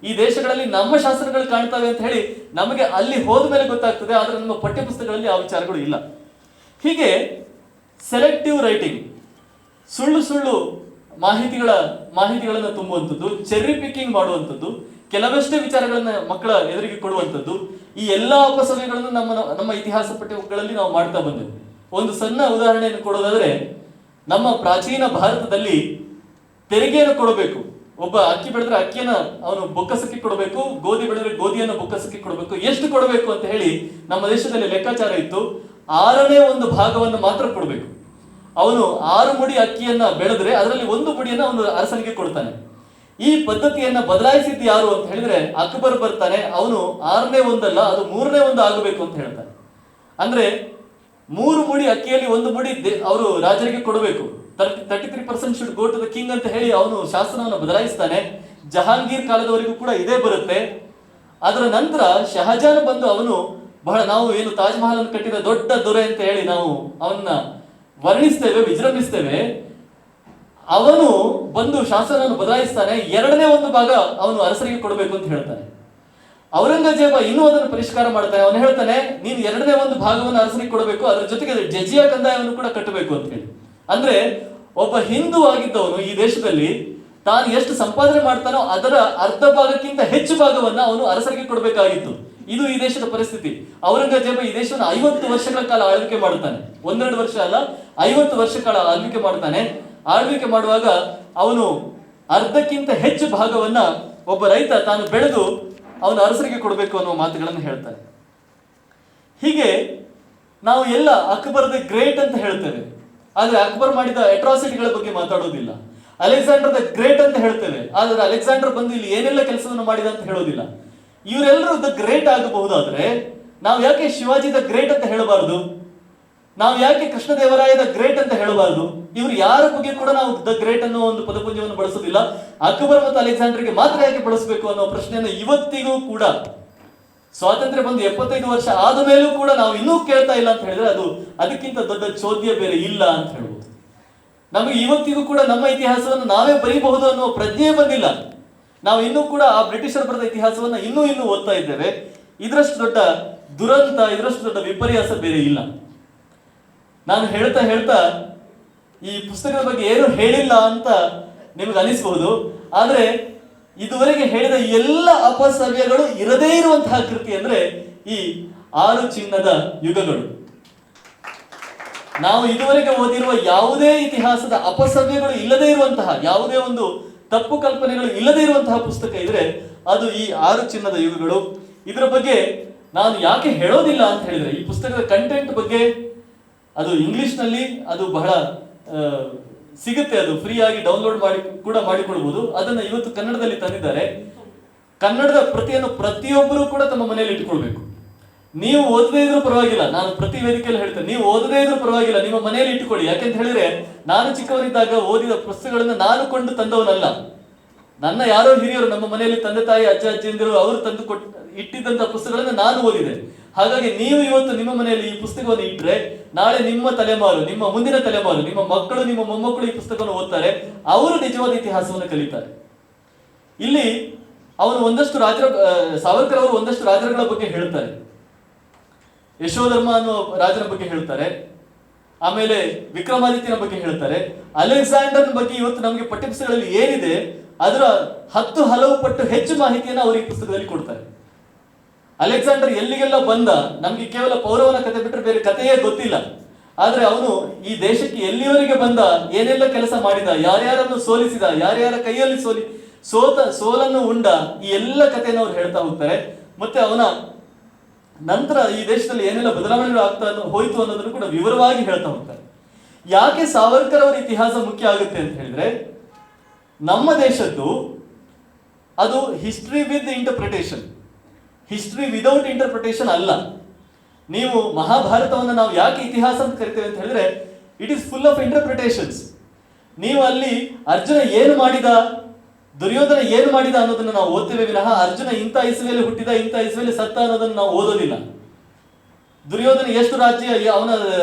ಈ ದೇಶಗಳಲ್ಲಿ ನಮ್ಮ ಶಾಸನಗಳು ಕಾಣ್ತವೆ ಅಂತ ಹೇಳಿ ನಮಗೆ ಅಲ್ಲಿ ಹೋದ ಮೇಲೆ ಗೊತ್ತಾಗ್ತದೆ. ಆದ್ರೆ ನಮ್ಮ ಪಠ್ಯಪುಸ್ತಕಗಳಲ್ಲಿ ಆ ವಿಚಾರಗಳು ಇಲ್ಲ. ಹೀಗೆ ಸೆಲೆಕ್ಟಿವ್ ರೈಟಿಂಗ್, ಸುಳ್ಳು ಮಾಹಿತಿಗಳನ್ನು ತುಂಬುವಂಥದ್ದು, ಚೆರ್ರಿ ಪಿಕ್ಕಿಂಗ್ ಮಾಡುವಂಥದ್ದು, ಕೆಲವಷ್ಟೇ ವಿಚಾರಗಳನ್ನ ಮಕ್ಕಳ ಎದುರಿಗೆ ಕೊಡುವಂಥದ್ದು, ಈ ಎಲ್ಲಾ ಅಪಸವ್ಯಗಳನ್ನು ನಮ್ಮ ಇತಿಹಾಸ ಪಠ್ಯಗಳಲ್ಲಿ ನಾವು ಮಾಡ್ತಾ ಬಂದೆವು. ಒಂದು ಸಣ್ಣ ಉದಾಹರಣೆಯನ್ನು ಕೊಡೋದಾದ್ರೆ, ನಮ್ಮ ಪ್ರಾಚೀನ ಭಾರತದಲ್ಲಿ ತೆರಿಗೆಯನ್ನು ಕೊಡಬೇಕು. ಒಬ್ಬ ಅಕ್ಕಿ ಬೆಳೆದ್ರೆ ಅಕ್ಕಿಯನ್ನ ಅವನು ಬೊಕ್ಕಸಕ್ಕೆ ಕೊಡಬೇಕು, ಗೋಧಿ ಬೆಳೆದ್ರೆ ಗೋಧಿಯನ್ನು ಬೊಕ್ಕಸಕ್ಕೆ ಕೊಡಬೇಕು. ಎಷ್ಟು ಕೊಡಬೇಕು ಅಂತ ಹೇಳಿ ನಮ್ಮ ದೇಶದಲ್ಲಿ ಲೆಕ್ಕಾಚಾರ ಇತ್ತು. 6ನೇ ಒಂದು ಭಾಗವನ್ನು ಮಾತ್ರ ಕೊಡಬೇಕು. ಅವನು 6 ಮುಡಿ ಅಕ್ಕಿಯನ್ನ ಬೆಳೆದ್ರೆ ಅದರಲ್ಲಿ 1 ಮುಡಿಯನ್ನ ಅವನು ಅರಸನಿಗೆ ಕೊಡ್ತಾನೆ. ಈ ಪದ್ಧತಿಯನ್ನ ಬದಲಾಯಿಸಿದ್ದು ಯಾರು ಅಂತ ಹೇಳಿದ್ರೆ ಅಕ್ಬರ್ ಬರ್ತಾನೆ. ಅವನು 6ನೇ ಒಂದಲ್ಲ, ಅದು 3ನೇ ಒಂದು ಆಗಬೇಕು ಅಂತ ಹೇಳ್ತಾನೆ. ಅಂದ್ರೆ 3 ಮುಡಿ ಅಕ್ಕಿಯಲ್ಲಿ 1 ಮುಡಿ ಅವರು ರಾಜರಿಗೆ ಕೊಡಬೇಕು. 33% should go to the king ಅಂತ ಹೇಳಿ ಅವನು ಶಾಸನವನ್ನು ಬದಲಾಯಿಸ್ತಾನೆ. ಜಹಾಂಗೀರ್ ಕಾಲದವರೆಗೂ ಕೂಡ ಇದೇ ಬರುತ್ತೆ. ಅದರ ನಂತರ ಶಹಜಾನ್ ಬಂದು ಅವನು ನಾವು ಏನು ತಾಜ್ ಮಹಲ್ ಅನ್ನು ಕಟ್ಟಿದ ದೊಡ್ಡ ದೊರೆ ಅಂತ ಹೇಳಿ ನಾವು ಅವನ್ನ ವರ್ಣಿಸ್ತೇವೆ, ವಿಜೃಂಭಿಸ್ತೇವೆ. ಅವನು ಬಂದು ಶಾಸನವನ್ನು ಬದಲಾಯಿಸ್ತಾನೆ. 2ನೇ ಒಂದು ಭಾಗ ಅವನು ಅರಸರಿಗೆ ಕೊಡಬೇಕು ಅಂತ ಹೇಳ್ತಾನೆ. ಔರಂಗಜೇಬ ಇನ್ನೂ ಅದನ್ನು ಪರಿಷ್ಕಾರ ಮಾಡ್ತಾನೆ. ಅವನು ಹೇಳ್ತಾನೆ, ನೀನು 2ನೇ ಒಂದು ಭಾಗವನ್ನು ಅರಸರಿಗೆ ಕೊಡಬೇಕು, ಅದರ ಜೊತೆಗೆ ಜಜಿಯಾ ಕಂದಾಯವನ್ನು ಕೂಡ ಕಟ್ಟಬೇಕು ಅಂತ ಹೇಳಿ. ಅಂದ್ರೆ ಒಬ್ಬ ಹಿಂದೂ ಆಗಿದ್ದವನು ಈ ದೇಶದಲ್ಲಿ ತಾನು ಎಷ್ಟು ಸಂಪಾದನೆ ಮಾಡ್ತಾನೋ ಅದರ ಅರ್ಧ ಭಾಗಕ್ಕಿಂತ ಹೆಚ್ಚು ಭಾಗವನ್ನ ಅವನು ಅರಸರಿಗೆ ಕೊಡಬೇಕಾಗಿತ್ತು. ಇದು ಈ ದೇಶದ ಪರಿಸ್ಥಿತಿ. ಔರಂಗಜೇಬ ಈ ದೇಶವನ್ನು 50 ವರ್ಷಗಳ ಕಾಲ ಆಳ್ವಿಕೆ ಮಾಡುತ್ತಾನೆ. 1-2 ವರ್ಷ ಅಲ್ಲ, 50 ವರ್ಷ ಕಾಲ ಆಳ್ವಿಕೆ ಮಾಡ್ತಾನೆ. ಆಳ್ವಿಕೆ ಮಾಡುವಾಗ ಅವನು ಅರ್ಧಕ್ಕಿಂತ ಹೆಚ್ಚು ಭಾಗವನ್ನ ಒಬ್ಬ ರೈತ ತಾನು ಬೆಳೆದು ಅವನು ಅರಸರಿಗೆ ಕೊಡಬೇಕು ಅನ್ನುವ ಮಾತುಗಳನ್ನು ಹೇಳ್ತಾನೆ. ಹೀಗೆ ನಾವು ಎಲ್ಲ ಅಕ್ಬರ್ ದ ಗ್ರೇಟ್ ಅಂತ ಹೇಳ್ತೇವೆ, ಆದ್ರೆ ಅಕ್ಬರ್ ಮಾಡಿದ ಅಟ್ರಾಸಿಟಿಗಳ ಬಗ್ಗೆ ಮಾತಾಡೋದಿಲ್ಲ. ಅಲೆಕ್ಸಾಂಡರ್ ದ ಗ್ರೇಟ್ ಅಂತ ಹೇಳ್ತೇವೆ, ಆದ್ರೆ ಅಲೆಕ್ಸಾಂಡರ್ ಬಂದು ಇಲ್ಲಿ ಏನೆಲ್ಲ ಕೆಲಸವನ್ನು ಮಾಡಿದ ಅಂತ ಹೇಳೋದಿಲ್ಲ. ಇವರೆಲ್ಲರೂ ದ ಗ್ರೇಟ್ ಆಗಬಹುದಾದ್ರೆ ನಾವು ಯಾಕೆ ಶಿವಾಜಿ ದ ಗ್ರೇಟ್ ಅಂತ ಹೇಳಬಾರದು? ನಾವು ಯಾಕೆ ಕೃಷ್ಣದೇವರಾಯ ದ ಗ್ರೇಟ್ ಅಂತ ಹೇಳಬಾರದು? ಇವರು ಯಾರ ಬಗ್ಗೆ ಕೂಡ ನಾವು ದ ಗ್ರೇಟ್ ಅನ್ನೋ ಒಂದು ಪದಪುಂಜವನ್ನು ಬಳಸೋದಿಲ್ಲ. ಅಕ್ಬರ್ ಮತ್ತು ಅಲೆಕ್ಸಾಂಡರ್ಗೆ ಮಾತ್ರ ಯಾಕೆ ಬಳಸಬೇಕು ಅನ್ನೋ ಪ್ರಶ್ನೆಯನ್ನು ಇವತ್ತಿಗೂ ಕೂಡ, ಸ್ವಾತಂತ್ರ್ಯ ಬಂದು 75 ವರ್ಷ ಆದ ಮೇಲೂ ಕೂಡ ನಾವು ಇನ್ನೂ ಕೇಳ್ತಾ ಇಲ್ಲ ಅಂತ ಹೇಳಿದ್ರೆ ಅದಕ್ಕಿಂತ ದೊಡ್ಡ ಚೋದ್ಯ ಬೇರೆ ಇಲ್ಲ ಅಂತ ಹೇಳ್ಬೋದು. ನಮಗೆ ಇವತ್ತಿಗೂ ಕೂಡ ನಮ್ಮ ಇತಿಹಾಸವನ್ನು ನಾವೇ ಬರೀಬಹುದು ಅನ್ನೋ ಪ್ರಜ್ಞೆ ಬಂದಿಲ್ಲ. ನಾವು ಇನ್ನೂ ಕೂಡ ಆ ಬ್ರಿಟಿಷರು ಬರೆದ ಇತಿಹಾಸವನ್ನು ಇನ್ನೂ ಓದ್ತಾ ಇದ್ದೇವೆ. ಇದರಷ್ಟು ದೊಡ್ಡ ದುರಂತ, ಇದರಷ್ಟು ದೊಡ್ಡ ವಿಪರ್ಯಾಸ ಬೇರೆ ಇಲ್ಲ. ನಾನು ಹೇಳ್ತಾ ಈ ಪುಸ್ತಕದ ಬಗ್ಗೆ ಏನು ಹೇಳಿಲ್ಲ ಅಂತ ನಿಮ್ಗೆ ಅನಿಸಬಹುದು. ಆದ್ರೆ ಇದುವರೆಗೆ ಹೇಳಿದ ಎಲ್ಲ ಅಪಸವ್ಯಗಳು ಇರದೇ ಇರುವಂತಹ ಕೃತಿ ಅಂದ್ರೆ ಈ 6 ಚಿನ್ನದ ಯುಗಗಳು. ನಾವು ಇದುವರೆಗೆ ಓದಿರುವ ಯಾವುದೇ ಇತಿಹಾಸದ ಅಪಸವ್ಯಗಳು ಇಲ್ಲದೇ ಇರುವಂತಹ, ಯಾವುದೇ ಒಂದು ತಪ್ಪು ಕಲ್ಪನೆಗಳು ಇಲ್ಲದೇ ಇರುವಂತಹ ಪುಸ್ತಕ ಇದ್ರೆ ಅದು ಈ 6 ಚಿನ್ನದ ಯುಗಗಳು. ಇದರ ಬಗ್ಗೆ ನಾನು ಯಾಕೆ ಹೇಳೋದಿಲ್ಲ ಅಂತ ಹೇಳಿದ್ರೆ, ಈ ಪುಸ್ತಕದ ಕಂಟೆಂಟ್ ಬಗ್ಗೆ ಅದು ಇಂಗ್ಲಿಷ್ ನಲ್ಲಿ ಅದು ಬಹಳ ಸಿಗುತ್ತೆ, ಅದು ಫ್ರೀ ಆಗಿ ಡೌನ್ಲೋಡ್ ಮಾಡಿ ಕೂಡ ಮಾಡಿಕೊಳ್ಬಹುದು. ಅದನ್ನ ಇವತ್ತು ಕನ್ನಡದಲ್ಲಿ ತಂದಿದ್ದಾರೆ. ಕನ್ನಡದ ಪ್ರತಿಯನ್ನು ಪ್ರತಿಯೊಬ್ಬರು ಕೂಡ ತಮ್ಮ ಮನೆಯಲ್ಲಿ ಇಟ್ಟುಕೊಳ್ಬೇಕು. ನೀವು ಓದದೇ ಇದ್ರೂ ಪರವಾಗಿಲ್ಲ, ನಾನು ಪ್ರತಿ ವೇದಿಕೆಯಲ್ಲಿ ಹೇಳ್ತೇನೆ, ನೀವು ಓದದೇ ಇದ್ರೂ ಪರವಾಗಿಲ್ಲ, ನಿಮ್ಮ ಮನೆಯಲ್ಲಿ ಇಟ್ಟುಕೊಳ್ಳಿ. ಯಾಕೆಂತ ಹೇಳಿದ್ರೆ, ನಾನು ಚಿಕ್ಕವನಿದ್ದಾಗ ಓದಿದ ಪುಸ್ತಕಗಳನ್ನು ನಾನು ಕೊಂಡು ತಂದವನಲ್ಲ. ನನ್ನ ಯಾರೋ ಹಿರಿಯರು, ನಮ್ಮ ಮನೆಯಲ್ಲಿ ತಂದೆ ತಾಯಿ ಅಜ್ಜ ಅಜ್ಜಿಯಂದಿರು ಅವರು ತಂದು ಇಟ್ಟಿದ್ದಂತಹ ಪುಸ್ತಕಗಳನ್ನು ನಾನು ಓದಿದೆ. ಹಾಗಾಗಿ ನೀವು ಇವತ್ತು ನಿಮ್ಮ ಮನೆಯಲ್ಲಿ ಈ ಪುಸ್ತಕವನ್ನು ಇಟ್ಟರೆ, ನಾಳೆ ನಿಮ್ಮ ತಲೆಮಾರು, ನಿಮ್ಮ ಮುಂದಿನ ತಲೆಮಾರು, ನಿಮ್ಮ ಮಕ್ಕಳು, ನಿಮ್ಮ ಮೊಮ್ಮಕ್ಕಳು ಈ ಪುಸ್ತಕವನ್ನು ಓದ್ತಾರೆ, ಅವರು ನಿಜವಾದ ಇತಿಹಾಸವನ್ನು ಕಲಿತಾರೆ. ಇಲ್ಲಿ ಅವನು ಒಂದಷ್ಟು ಸಾವರ್ಕರ್ ಅವರು ಒಂದಷ್ಟು ರಾಜರುಗಳ ಬಗ್ಗೆ ಹೇಳ್ತಾರೆ. ಯಶೋಧರ್ಮ ಅನ್ನೋ ರಾಜನ ಬಗ್ಗೆ ಹೇಳ್ತಾರೆ, ಆಮೇಲೆ ವಿಕ್ರಮಾದಿತ್ಯನ ಬಗ್ಗೆ ಹೇಳ್ತಾರೆ. ಅಲೆಕ್ಸಾಂಡರ್ನ ಬಗ್ಗೆ ಇವತ್ತು ನಮಗೆ ಪಠ್ಯಪುಸ್ತಕಗಳಲ್ಲಿ ಏನಿದೆ ಅದರ 10 ಹಲವು ಪಟ್ಟು ಹೆಚ್ಚು ಮಾಹಿತಿಯನ್ನು ಅವರು ಈ ಪುಸ್ತಕದಲ್ಲಿ ಕೊಡ್ತಾರೆ. ಅಲೆಕ್ಸಾಂಡರ್ ಎಲ್ಲಿಗೆಲ್ಲ ಬಂದ, ನಮ್ಗೆ ಕೇವಲ ಪೌರವನ ಕಥೆ ಬಿಟ್ಟರೆ ಬೇರೆ ಕಥೆಯೇ ಗೊತ್ತಿಲ್ಲ. ಆದ್ರೆ ಅವನು ಈ ದೇಶಕ್ಕೆ ಎಲ್ಲಿವರೆಗೆ ಬಂದ, ಏನೆಲ್ಲ ಕೆಲಸ ಮಾಡಿದ, ಯಾರ್ಯಾರನ್ನು ಸೋಲಿಸಿದ, ಯಾರ್ಯಾರ ಕೈಯಲ್ಲಿ ಸೋಲನ್ನು ಉಂಡ, ಈ ಎಲ್ಲ ಕಥೆಯನ್ನು ಅವ್ರು ಹೇಳ್ತಾ ಹೋಗ್ತಾರೆ. ಮತ್ತೆ ಅವನ ನಂತರ ಈ ದೇಶದಲ್ಲಿ ಏನೆಲ್ಲ ಬದಲಾವಣೆಗಳು ಆಗ್ತಾ ಹೋಯ್ತು ಅನ್ನೋದನ್ನು ಕೂಡ ವಿವರವಾಗಿ ಹೇಳ್ತಾ ಹೋಗ್ತಾರೆ. ಯಾಕೆ ಸಾವರ್ಕರ್ ಅವರ ಇತಿಹಾಸ ಮುಖ್ಯ ಆಗುತ್ತೆ ಅಂತ ಹೇಳಿದ್ರೆ, ನಮ್ಮ ದೇಶದ್ದು ಅದು history with interpretation, history without interpretation ಅಲ್ಲ. ನೀವು ಮಹಾಭಾರತವನ್ನು ನಾವು ಯಾಕೆ ಇತಿಹಾಸ ಅಂತ ಕರಿತೇವೆ ಅಂತ ಹೇಳಿದ್ರೆ, it is full of interpretations. ನೀವು ಅಲ್ಲಿ ಅರ್ಜುನ ಏನು ಮಾಡಿದ, ದುರ್ಯೋಧನ ಏನು ಮಾಡಿದ ಅನ್ನೋದನ್ನು ನಾವು ಓದ್ತೇವೆ ವಿನಃ ಅರ್ಜುನ ಇಂಥ ಇಸುವೆಯಲ್ಲಿ ಹುಟ್ಟಿದ, ಇಂಥ ಇಸುವೆಯಲ್ಲಿ ಸತ್ತ ಅನ್ನೋದನ್ನು ನಾವು ಓದೋದಿಲ್ಲ. ದುರ್ಯೋಧನ ಎಷ್ಟು ರಾಜ್ಯ, ಅವನ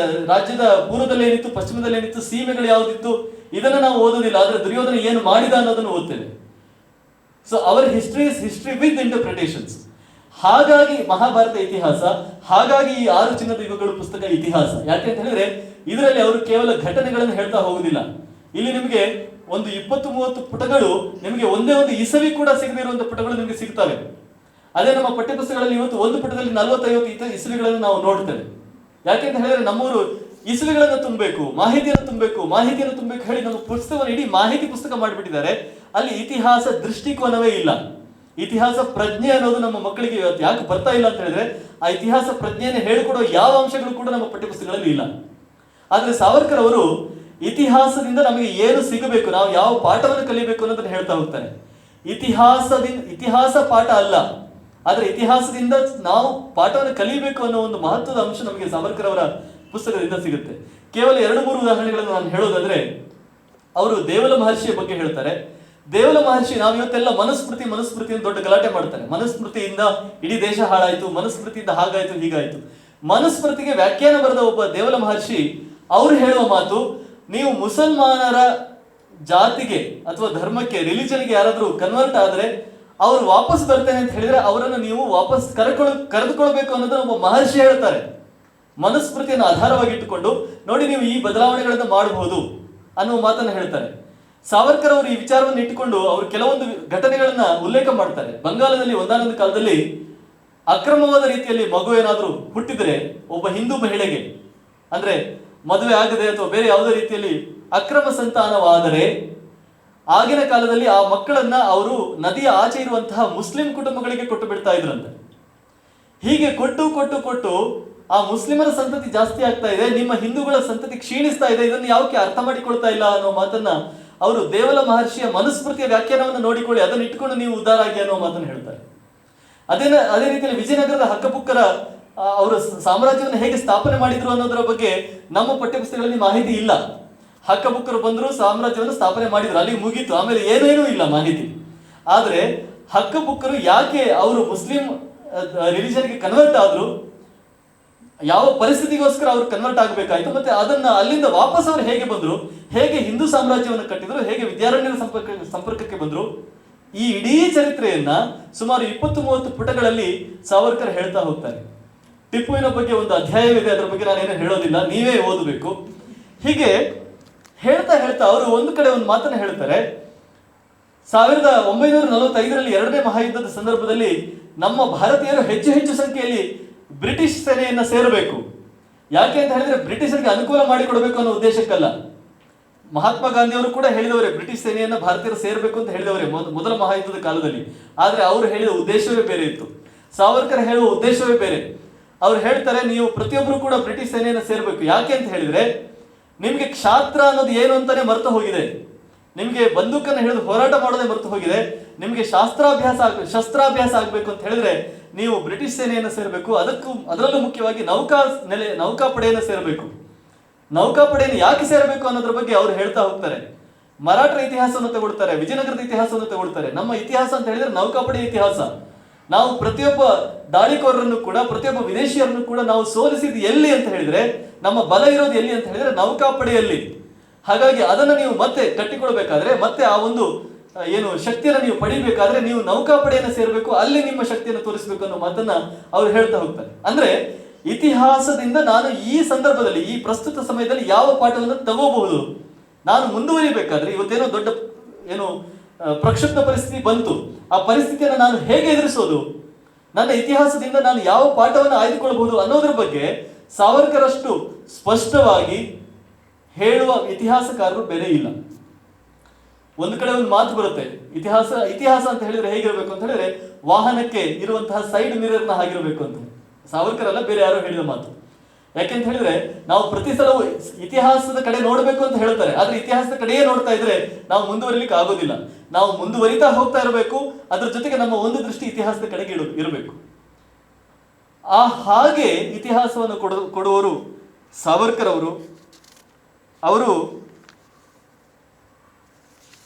ರಾಜ್ಯದ ಪೂರ್ವದಲ್ಲಿ ಏನಿತ್ತು, ಪಶ್ಚಿಮದಲ್ಲಿ ಏನಿತ್ತು, ಸೀಮೆಗಳು ಯಾವುದಿತ್ತು, ಇದನ್ನು ನಾವು ಓದೋದಿಲ್ಲ. ಆದ್ರೆ ದುರ್ಯೋಧನ ಏನು ಮಾಡಿದ ಅನ್ನೋದನ್ನು ಓದ್ತೇವೆ. So our history is history with interpretations. ಹಾಗಾಗಿ ಮಹಾಭಾರತ ಇತಿಹಾಸ, ಹಾಗಾಗಿ ಈ 6 ಚಿನ್ನದ ಯುಗಗಳು ಪುಸ್ತಕ ಇತಿಹಾಸ. ಯಾಕೆ ಅಂತ ಹೇಳಿದ್ರೆ, ಇದರಲ್ಲಿ ಅವರು ಕೇವಲ ಘಟನೆಗಳನ್ನು ಹೇಳ್ತಾ ಹೋಗುದಿಲ್ಲ. ಇಲ್ಲಿ ನಿಮಗೆ ಒಂದು 20-30 ಪುಟಗಳು, ನಿಮಗೆ ಒಂದೇ ಒಂದು ಇಸವಿ ಕೂಡ ಸಿಗದಿರುವಂತಹ ಪುಟಗಳು ನಿಮಗೆ ಸಿಗ್ತವೆ. ಅದೇ ನಮ್ಮ ಪಠ್ಯಪುಸ್ತಕಗಳಲ್ಲಿ ಇವತ್ತು ಒಂದು ಪುಟದಲ್ಲಿ 40-50 ಇಸವಿಗಳನ್ನು ನಾವು ನೋಡ್ತೇವೆ. ಯಾಕೆ ಅಂತ ಹೇಳಿದ್ರೆ, ನಮ್ಮವರು ಇಸವಿಗಳನ್ನು ತುಂಬಬೇಕು, ಮಾಹಿತಿಯನ್ನು ತುಂಬಬೇಕು ಹೇಳಿ ನಮ್ಮ ಪುಸ್ತಕವನ್ನು ಇಡೀ ಮಾಹಿತಿ ಪುಸ್ತಕ ಮಾಡಿಬಿಟ್ಟಿದ್ದಾರೆ. ಅಲ್ಲಿ ಇತಿಹಾಸ ದೃಷ್ಟಿಕೋನವೇ ಇಲ್ಲ. ಇತಿಹಾಸ ಪ್ರಜ್ಞೆ ಅನ್ನೋದು ನಮ್ಮ ಮಕ್ಕಳಿಗೆ ಇವತ್ತು ಯಾಕೆ ಬರ್ತಾ ಇಲ್ಲ ಅಂತ ಹೇಳಿದ್ರೆ, ಆ ಇತಿಹಾಸ ಪ್ರಜ್ಞೆಯನ್ನು ಹೇಳಿಕೊಡೋ ಯಾವ ಅಂಶಗಳು ಕೂಡ ನಮ್ಮ ಪಠ್ಯಪುಸ್ತಕಗಳಲ್ಲಿ ಇಲ್ಲ. ಆದ್ರೆ ಸಾವರ್ಕರ್ ಅವರು ಇತಿಹಾಸದಿಂದ ನಮಗೆ ಏನು ಸಿಗಬೇಕು, ನಾವು ಯಾವ ಪಾಠವನ್ನು ಕಲಿಬೇಕು ಅನ್ನೋದನ್ನು ಹೇಳ್ತಾ ಹೋಗ್ತಾರೆ. ಇತಿಹಾಸ ಪಾಠ ಅಲ್ಲ, ಆದ್ರೆ ಇತಿಹಾಸದಿಂದ ನಾವು ಪಾಠವನ್ನು ಕಲಿಬೇಕು ಅನ್ನೋ ಒಂದು ಮಹತ್ವದ ಅಂಶ ನಮಗೆ ಸಾವರ್ಕರ್ ಅವರ ಪುಸ್ತಕದಿಂದ ಸಿಗುತ್ತೆ. ಕೇವಲ 2-3 ಉದಾಹರಣೆಗಳನ್ನು ನಾನು ಹೇಳೋದಾದ್ರೆ, ಅವರು ದೇವಲ ಮಹರ್ಷಿಯ ಬಗ್ಗೆ ಹೇಳ್ತಾರೆ. ದೇವಲ ಮಹರ್ಷಿ, ನಾವು ಇವತ್ತೆಲ್ಲ ಮನುಸ್ಮೃತಿ ಅಂತ ದೊಡ್ಡ ಗಲಾಟೆ ಮಾಡ್ತಾರೆ. ಮನುಸ್ಮೃತಿಯಿಂದ ಇಡೀ ದೇಶ ಹಾಳಾಯ್ತು, ಮನುಸ್ಮೃತಿಯಿಂದ ಹಾಗಾಯ್ತು ಹೀಗಾಯ್ತು. ಮನುಸ್ಮೃತಿಗೆ ವ್ಯಾಖ್ಯಾನ ಬರೆದ ಒಬ್ಬ ದೇವಲ ಮಹರ್ಷಿ ಅವರು ಹೇಳುವ ಮಾತು, ನೀವು ಮುಸಲ್ಮಾನರ ಜಾತಿಗೆ ಅಥವಾ ಧರ್ಮಕ್ಕೆ, ರಿಲಿಜನ್ಗೆ ಯಾರಾದ್ರೂ ಕನ್ವರ್ಟ್ ಆದ್ರೆ ಅವರು ವಾಪಸ್ ಬರ್ತೇನೆ ಅಂತ ಹೇಳಿದ್ರೆ ಅವರನ್ನು ನೀವು ವಾಪಸ್ ಕರೆದುಕೊಳ್ಬೇಕು ಅನ್ನೋದನ್ನ ಒಬ್ಬ ಮಹರ್ಷಿ ಹೇಳ್ತಾರೆ. ಮನುಸ್ಮೃತಿಯನ್ನು ಆಧಾರವಾಗಿ ಇಟ್ಟುಕೊಂಡು ನೋಡಿ ನೀವು ಈ ಬದಲಾವಣೆಗಳನ್ನು ಮಾಡಬಹುದು ಅನ್ನುವ ಮಾತನ್ನು ಹೇಳ್ತಾರೆ. ಸಾವರ್ಕರ್ ಅವರು ಈ ವಿಚಾರವನ್ನು ಇಟ್ಟುಕೊಂಡು ಅವರು ಕೆಲವೊಂದು ಘಟನೆಗಳನ್ನ ಉಲ್ಲೇಖ ಮಾಡ್ತಾರೆ. ಬಂಗಾಳದಲ್ಲಿ ಒಂದಾನೊಂದು ಕಾಲದಲ್ಲಿ ಅಕ್ರಮವಾದ ರೀತಿಯಲ್ಲಿ ಮಗು ಏನಾದ್ರೂ ಹುಟ್ಟಿದ್ರೆ, ಒಬ್ಬ ಹಿಂದೂ ಮಹಿಳೆಗೆ ಅಂದ್ರೆ ಮದುವೆ ಆಗದೆ ಅಥವಾ ಬೇರೆ ಯಾವುದೇ ರೀತಿಯಲ್ಲಿ ಅಕ್ರಮ ಸಂತಾನವಾದರೆ, ಆಗಿನ ಕಾಲದಲ್ಲಿ ಆ ಮಕ್ಕಳನ್ನ ಅವರು ನದಿಯ ಆಚೆ ಇರುವಂತಹ ಮುಸ್ಲಿಂ ಕುಟುಂಬಗಳಿಗೆ ಕೊಟ್ಟು ಬಿಡ್ತಾ ಇದ್ರಂತೆ. ಹೀಗೆ ಕೊಟ್ಟು ಆ ಮುಸ್ಲಿಮರ ಸಂತತಿ ಜಾಸ್ತಿ ಆಗ್ತಾ ಇದೆ, ನಿಮ್ಮ ಹಿಂದೂಗಳ ಸಂತತಿ ಕ್ಷೀಣಿಸ್ತಾ ಇದೆ, ಇದನ್ನು ಯಾಕೆ ಅರ್ಥ ಮಾಡಿಕೊಳ್ತಾ ಇಲ್ಲ ಅನ್ನೋ ಮಾತನ್ನ ಅವರು ದೇವಲ ಮಹರ್ಷಿಯ ಮನುಸ್ಮೃತಿಯ ವ್ಯಾಖ್ಯಾನವನ್ನು ನೋಡಿಕೊಳ್ಳಿ, ಅದನ್ನು ಇಟ್ಕೊಂಡು ನೀವು ಉದ್ಧಾರ ಆಗಿ ಅನ್ನೋ ಮಾತನ್ನು ಹೇಳ್ತಾರೆ. ಅದೇ ರೀತಿಯಲ್ಲಿ ವಿಜಯನಗರದ ಹಕ್ಕಬುಕ್ಕರ ಅವರು ಸಾಮ್ರಾಜ್ಯವನ್ನು ಹೇಗೆ ಸ್ಥಾಪನೆ ಮಾಡಿದ್ರು ಅನ್ನೋದರ ಬಗ್ಗೆ ನಮ್ಮ ಪಠ್ಯಪುಸ್ತಕಗಳಲ್ಲಿ ಮಾಹಿತಿ ಇಲ್ಲ. ಹಕ್ಕಬುಕ್ಕರು ಬಂದ್ರು, ಸಾಮ್ರಾಜ್ಯವನ್ನು ಸ್ಥಾಪನೆ ಮಾಡಿದ್ರು, ಅಲ್ಲಿ ಮುಗೀತು, ಆಮೇಲೆ ಏನೇನೂ ಇಲ್ಲ ಮಾಹಿತಿ. ಆದ್ರೆ ಹಕ್ಕಬುಕ್ಕರು ಯಾಕೆ ಅವರು ಮುಸ್ಲಿಂ ರಿಲಿಜನ್ಗೆ ಕನ್ವರ್ಟ್ ಆದ್ರು, ಯಾವ ಪರಿಸ್ಥಿತಿಗೋಸ್ಕರ ಅವರು ಕನ್ವರ್ಟ್ ಆಗಬೇಕಾಯ್ತು, ಮತ್ತೆ ಅದನ್ನ ಅಲ್ಲಿಂದ ವಾಪಸ್ ಅವರು ಹೇಗೆ ಬಂದ್ರು, ಹೇಗೆ ಹಿಂದೂ ಸಾಮ್ರಾಜ್ಯವನ್ನು ಕಟ್ಟಿದ್ರು, ಹೇಗೆ ವಿದ್ಯಾರಣ್ಯರ ಸಂಪರ್ಕಕ್ಕೆ ಬಂದ್ರು, ಈ ಇಡೀ ಚರಿತ್ರೆಯನ್ನ ಸುಮಾರು 20-30 ಪುಟಗಳಲ್ಲಿ ಸಾವರ್ಕರ್ ಹೇಳ್ತಾ ಹೋಗ್ತಾರೆ. ಟಿಪ್ಪುವಿನ ಬಗ್ಗೆ ಒಂದು ಅಧ್ಯಾಯವಿದೆ, ಅದರ ಬಗ್ಗೆ ನಾನೇನು ಹೇಳೋದಿಲ್ಲ, ನೀವೇ ಓದಬೇಕು. ಹೀಗೆ ಹೇಳ್ತಾ ಅವರು ಒಂದು ಕಡೆ ಒಂದು ಮಾತನ್ನ ಹೇಳ್ತಾರೆ. 1945ರಲ್ಲಿ 2ನೇ ಮಹಾಯುದ್ಧದ ಸಂದರ್ಭದಲ್ಲಿ ನಮ್ಮ ಭಾರತೀಯರು ಹೆಚ್ಚು ಸಂಖ್ಯೆಯಲ್ಲಿ ಬ್ರಿಟಿಷ್ ಸೇನೆಯನ್ನ ಸೇರಬೇಕು, ಯಾಕೆ ಅಂತ ಹೇಳಿದ್ರೆ ಬ್ರಿಟಿಷರಿಗೆ ಅನುಕೂಲ ಮಾಡಿಕೊಡ್ಬೇಕು ಅನ್ನೋ ಉದ್ದೇಶಕ್ಕಲ್ಲ. ಮಹಾತ್ಮ ಗಾಂಧಿಯವರು ಕೂಡ ಹೇಳಿದವರೇ ಬ್ರಿಟಿಷ್ ಸೇನೆಯನ್ನ ಭಾರತೀಯರು ಸೇರ್ಬೇಕು ಅಂತ ಹೇಳಿದವರೇ ಮೊದಲ ಮಹಾಯುದ್ಧದ ಕಾಲದಲ್ಲಿ. ಆದ್ರೆ ಅವರು ಹೇಳಿದ ಉದ್ದೇಶವೇ ಬೇರೆ ಇತ್ತು, ಸಾವರ್ಕರ್ ಹೇಳುವ ಉದ್ದೇಶವೇ ಬೇರೆ. ಅವ್ರು ಹೇಳ್ತಾರೆ, ನೀವು ಪ್ರತಿಯೊಬ್ಬರು ಕೂಡ ಬ್ರಿಟಿಷ್ ಸೇನೆಯನ್ನು ಸೇರ್ಬೇಕು. ಯಾಕೆ ಅಂತ ಹೇಳಿದ್ರೆ ನಿಮ್ಗೆ ಕ್ಷಾತ್ರ ಅನ್ನೋದು ಏನು ಅಂತಾನೆ ಮರೆತು ಹೋಗಿದೆ, ನಿಮ್ಗೆ ಬಂದೂಕನ್ನು ಹಿಡಿದು ಹೋರಾಟ ಮಾಡೋದೇ ಮರೆತು ಹೋಗಿದೆ. ನಿಮ್ಗೆ ಶಸ್ತ್ರಾಭ್ಯಾಸ ಆಗ್ಬೇಕು ಅಂತ ಹೇಳಿದ್ರೆ ನೀವು ಬ್ರಿಟಿಷ್ ಸೇನೆಯನ್ನು ಸೇರ್ಬೇಕು. ಅದರಲ್ಲೂ ಮುಖ್ಯವಾಗಿ ನೌಕಾಪಡೆಯನ್ನು ಸೇರಬೇಕು. ನೌಕಾಪಡೆಯನ್ನು ಯಾಕೆ ಸೇರಬೇಕು ಅನ್ನೋದ್ರ ಬಗ್ಗೆ ಅವ್ರು ಹೇಳ್ತಾ ಹೋಗ್ತಾರೆ. ಮರಾಠರ ಇತಿಹಾಸವನ್ನು ತಗೊಳ್ತಾರೆ, ವಿಜಯನಗರದ ಇತಿಹಾಸವನ್ನು ತಗೊಳ್ತಾರೆ. ನಮ್ಮ ಇತಿಹಾಸ ಅಂತ ಹೇಳಿದ್ರೆ ನೌಕಾಪಡೆ ಇತಿಹಾಸ. ನಾವು ಪ್ರತಿಯೊಬ್ಬ ದಾಳಿಕೋರರನ್ನು ಕೂಡ, ಪ್ರತಿಯೊಬ್ಬ ವಿದೇಶಿಯರನ್ನು ಕೂಡ ನಾವು ಸೋಲಿಸಿದ್ದು ಎಲ್ಲಿ ಅಂತ ಹೇಳಿದ್ರೆ, ನಮ್ಮ ಬಲ ಇರೋದು ಎಲ್ಲಿ ಅಂತ ಹೇಳಿದ್ರೆ ನೌಕಾಪಡೆಯಲ್ಲಿ. ಹಾಗಾಗಿ ಅದನ್ನು ನೀವು ಮತ್ತೆ ಕಟ್ಟಿಕೊಳ್ಬೇಕಾದ್ರೆ, ಮತ್ತೆ ಆ ಒಂದು ಏನು ಶಕ್ತಿಯನ್ನು ನೀವು ಪಡಿಬೇಕಾದ್ರೆ ನೀವು ನೌಕಾಪಡೆಯನ್ನು ಸೇರಬೇಕು, ಅಲ್ಲಿ ನಿಮ್ಮ ಶಕ್ತಿಯನ್ನು ತೋರಿಸಬೇಕು ಅನ್ನೋ ಮಾತನ್ನ ಅವ್ರು ಹೇಳ್ತಾ ಹೋಗ್ತಾರೆ. ಅಂದ್ರೆ ಇತಿಹಾಸದಿಂದ ನಾನು ಈ ಸಂದರ್ಭದಲ್ಲಿ, ಈ ಪ್ರಸ್ತುತ ಸಮಯದಲ್ಲಿ ಯಾವ ಪಾಠವನ್ನು ತಗೋಬಹುದು, ನಾನು ಮುಂದುವರಿಬೇಕಾದ್ರೆ ಇವತ್ತೇನೋ ದೊಡ್ಡ ಏನು ಪ್ರಕ್ಷುಬ್ಧ ಪರಿಸ್ಥಿತಿ ಬಂತು, ಆ ಪರಿಸ್ಥಿತಿಯನ್ನು ನಾನು ಹೇಗೆ ಎದುರಿಸೋದು, ನನ್ನ ಇತಿಹಾಸದಿಂದ ನಾನು ಯಾವ ಪಾಠವನ್ನು ಆಯ್ದುಕೊಳ್ಳಬಹುದು ಅನ್ನೋದ್ರ ಬಗ್ಗೆ ಸಾವರ್ಕರ್ ಅಷ್ಟು ಸ್ಪಷ್ಟವಾಗಿ ಹೇಳುವ ಇತಿಹಾಸಕಾರರು ಬೇರೆ ಇಲ್ಲ. ಒಂದು ಕಡೆ ಒಂದು ಮಾತು ಬರುತ್ತೆ, ಇತಿಹಾಸ ಅಂತ ಹೇಳಿದ್ರೆ ಹೇಗಿರಬೇಕು ಅಂತ ಹೇಳಿದ್ರೆ ವಾಹನಕ್ಕೆ ಇರುವಂತಹ ಸೈಡ್ ಮಿರರ್ನ ಹಾಗಿರಬೇಕು ಅಂತ. ಸಾವರ್ಕರ್ ಅಲ್ಲ, ಬೇರೆ ಯಾರೋ ಹೇಳಿದ ಮಾತು. ಯಾಕೆಂತ ಹೇಳಿದ್ರೆ ನಾವು ಪ್ರತಿ ಸಲವೂ ಇತಿಹಾಸದ ಕಡೆ ನೋಡ್ಬೇಕು ಅಂತ ಹೇಳ್ತಾರೆ, ಆದ್ರೆ ಇತಿಹಾಸದ ಕಡೆಯೇ ನೋಡ್ತಾ ಇದ್ರೆ ನಾವು ಮುಂದುವರಿಲಿಕ್ಕೆ ಆಗೋದಿಲ್ಲ. ನಾವು ಮುಂದುವರಿತಾ ಹೋಗ್ತಾ ಇರಬೇಕು, ಅದ್ರ ಜೊತೆಗೆ ನಮ್ಮ ಒಂದು ದೃಷ್ಟಿ ಇತಿಹಾಸದ ಕಡೆಗೆ ಇರಬೇಕು. ಹಾಗೆ ಇತಿಹಾಸವನ್ನು ಕೊಡುವವರು ಸಾವರ್ಕರ್ ಅವರು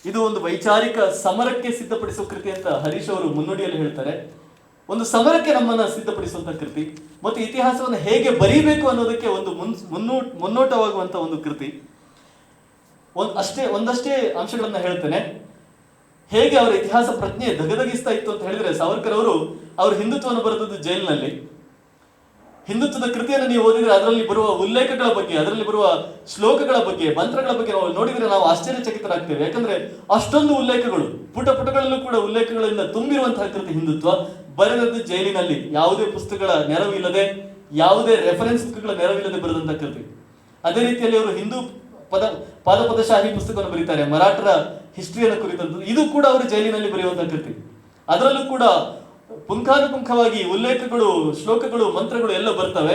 ಇದು ಒಂದು ವೈಚಾರಿಕ ಸಮರಕ್ಕೆ ಸಿದ್ಧಪಡಿಸುವ ಕೃತಿ ಅಂತ ಹರೀಶ್ ಅವರು ಮುನ್ನುಡಿಯಲ್ಲಿ ಹೇಳ್ತಾರೆ. ಒಂದು ಸಮರಕ್ಕೆ ನಮ್ಮನ್ನ ಸಿದ್ಧಪಡಿಸುವಂತಹ ಕೃತಿ, ಮತ್ತು ಇತಿಹಾಸವನ್ನು ಹೇಗೆ ಬರೀಬೇಕು ಅನ್ನೋದಕ್ಕೆ ಒಂದು ಮುನ್ನೋಟವಾಗುವಂತ ಒಂದು ಕೃತಿ. ಒಂದಷ್ಟೇ ಅಂಶಗಳನ್ನ ಹೇಳ್ತೇನೆ. ಹೇಗೆ ಅವರ ಇತಿಹಾಸ ಪ್ರಜ್ಞೆ ಧಗಧಗಿಸ್ತಾ ಇತ್ತು ಅಂತ ಹೇಳಿದ್ರೆ, ಸಾವರ್ಕರ್ ಅವರು ಹಿಂದುತ್ವವನ್ನು ಬರೆದದ್ದು ಜೈಲಿನಲ್ಲಿ. ಹಿಂದುತ್ವದ ಕೃತಿಯನ್ನು ನೀವು ಓದಿದ್ರೆ ಅದರಲ್ಲಿ ಬರುವ ಉಲ್ಲೇಖಗಳ ಬಗ್ಗೆ, ಅದರಲ್ಲಿ ಬರುವ ಶ್ಲೋಕಗಳ ಬಗ್ಗೆ, ಮಂತ್ರಗಳ ಬಗ್ಗೆ ನಾವು ನೋಡಿದ್ರೆ ನಾವು ಆಶ್ಚರ್ಯಚಕಿತರಾಗ್ತೇವೆ. ಯಾಕಂದ್ರೆ ಅಷ್ಟೊಂದು ಉಲ್ಲೇಖಗಳು, ಪುಟಗಳಲ್ಲೂ ಕೂಡ ಉಲ್ಲೇಖಗಳಿಂದ ತುಂಬಿರುವಂತಹ ಕೃತಿ ಹಿಂದುತ್ವ. ಬರೆದದ್ದು ಜೈಲಿನಲ್ಲಿ, ಯಾವುದೇ ಪುಸ್ತಕಗಳ ನೆರವಿಲ್ಲದೆ, ಯಾವುದೇ ರೆಫರೆನ್ಸ್ ಬುಕ್ಗಳ ನೆರವಿಲ್ಲದೆ ಬರೆದಂತಹ ಕೃತಿ. ಅದೇ ರೀತಿಯಲ್ಲಿ ಅವರು ಹಿಂದೂ ಪಾದಪದಶಾಹಿ ಪುಸ್ತಕವನ್ನು ಬರೀತಾರೆ, ಮರಾಠರ ಹಿಸ್ಟ್ರಿಯನ್ನು ಕುರಿತಂತೆ. ಇದು ಕೂಡ ಅವರು ಜೈಲಿನಲ್ಲಿ ಬರೆಯುವಂತಹ ಕೃತಿ. ಅದರಲ್ಲೂ ಕೂಡ ಪುಂಖಾನುಪುಂಖವಾಗಿ ಉಲ್ಲೇಖಗಳು, ಶ್ಲೋಕಗಳು, ಮಂತ್ರಗಳು ಎಲ್ಲ ಬರ್ತವೆ.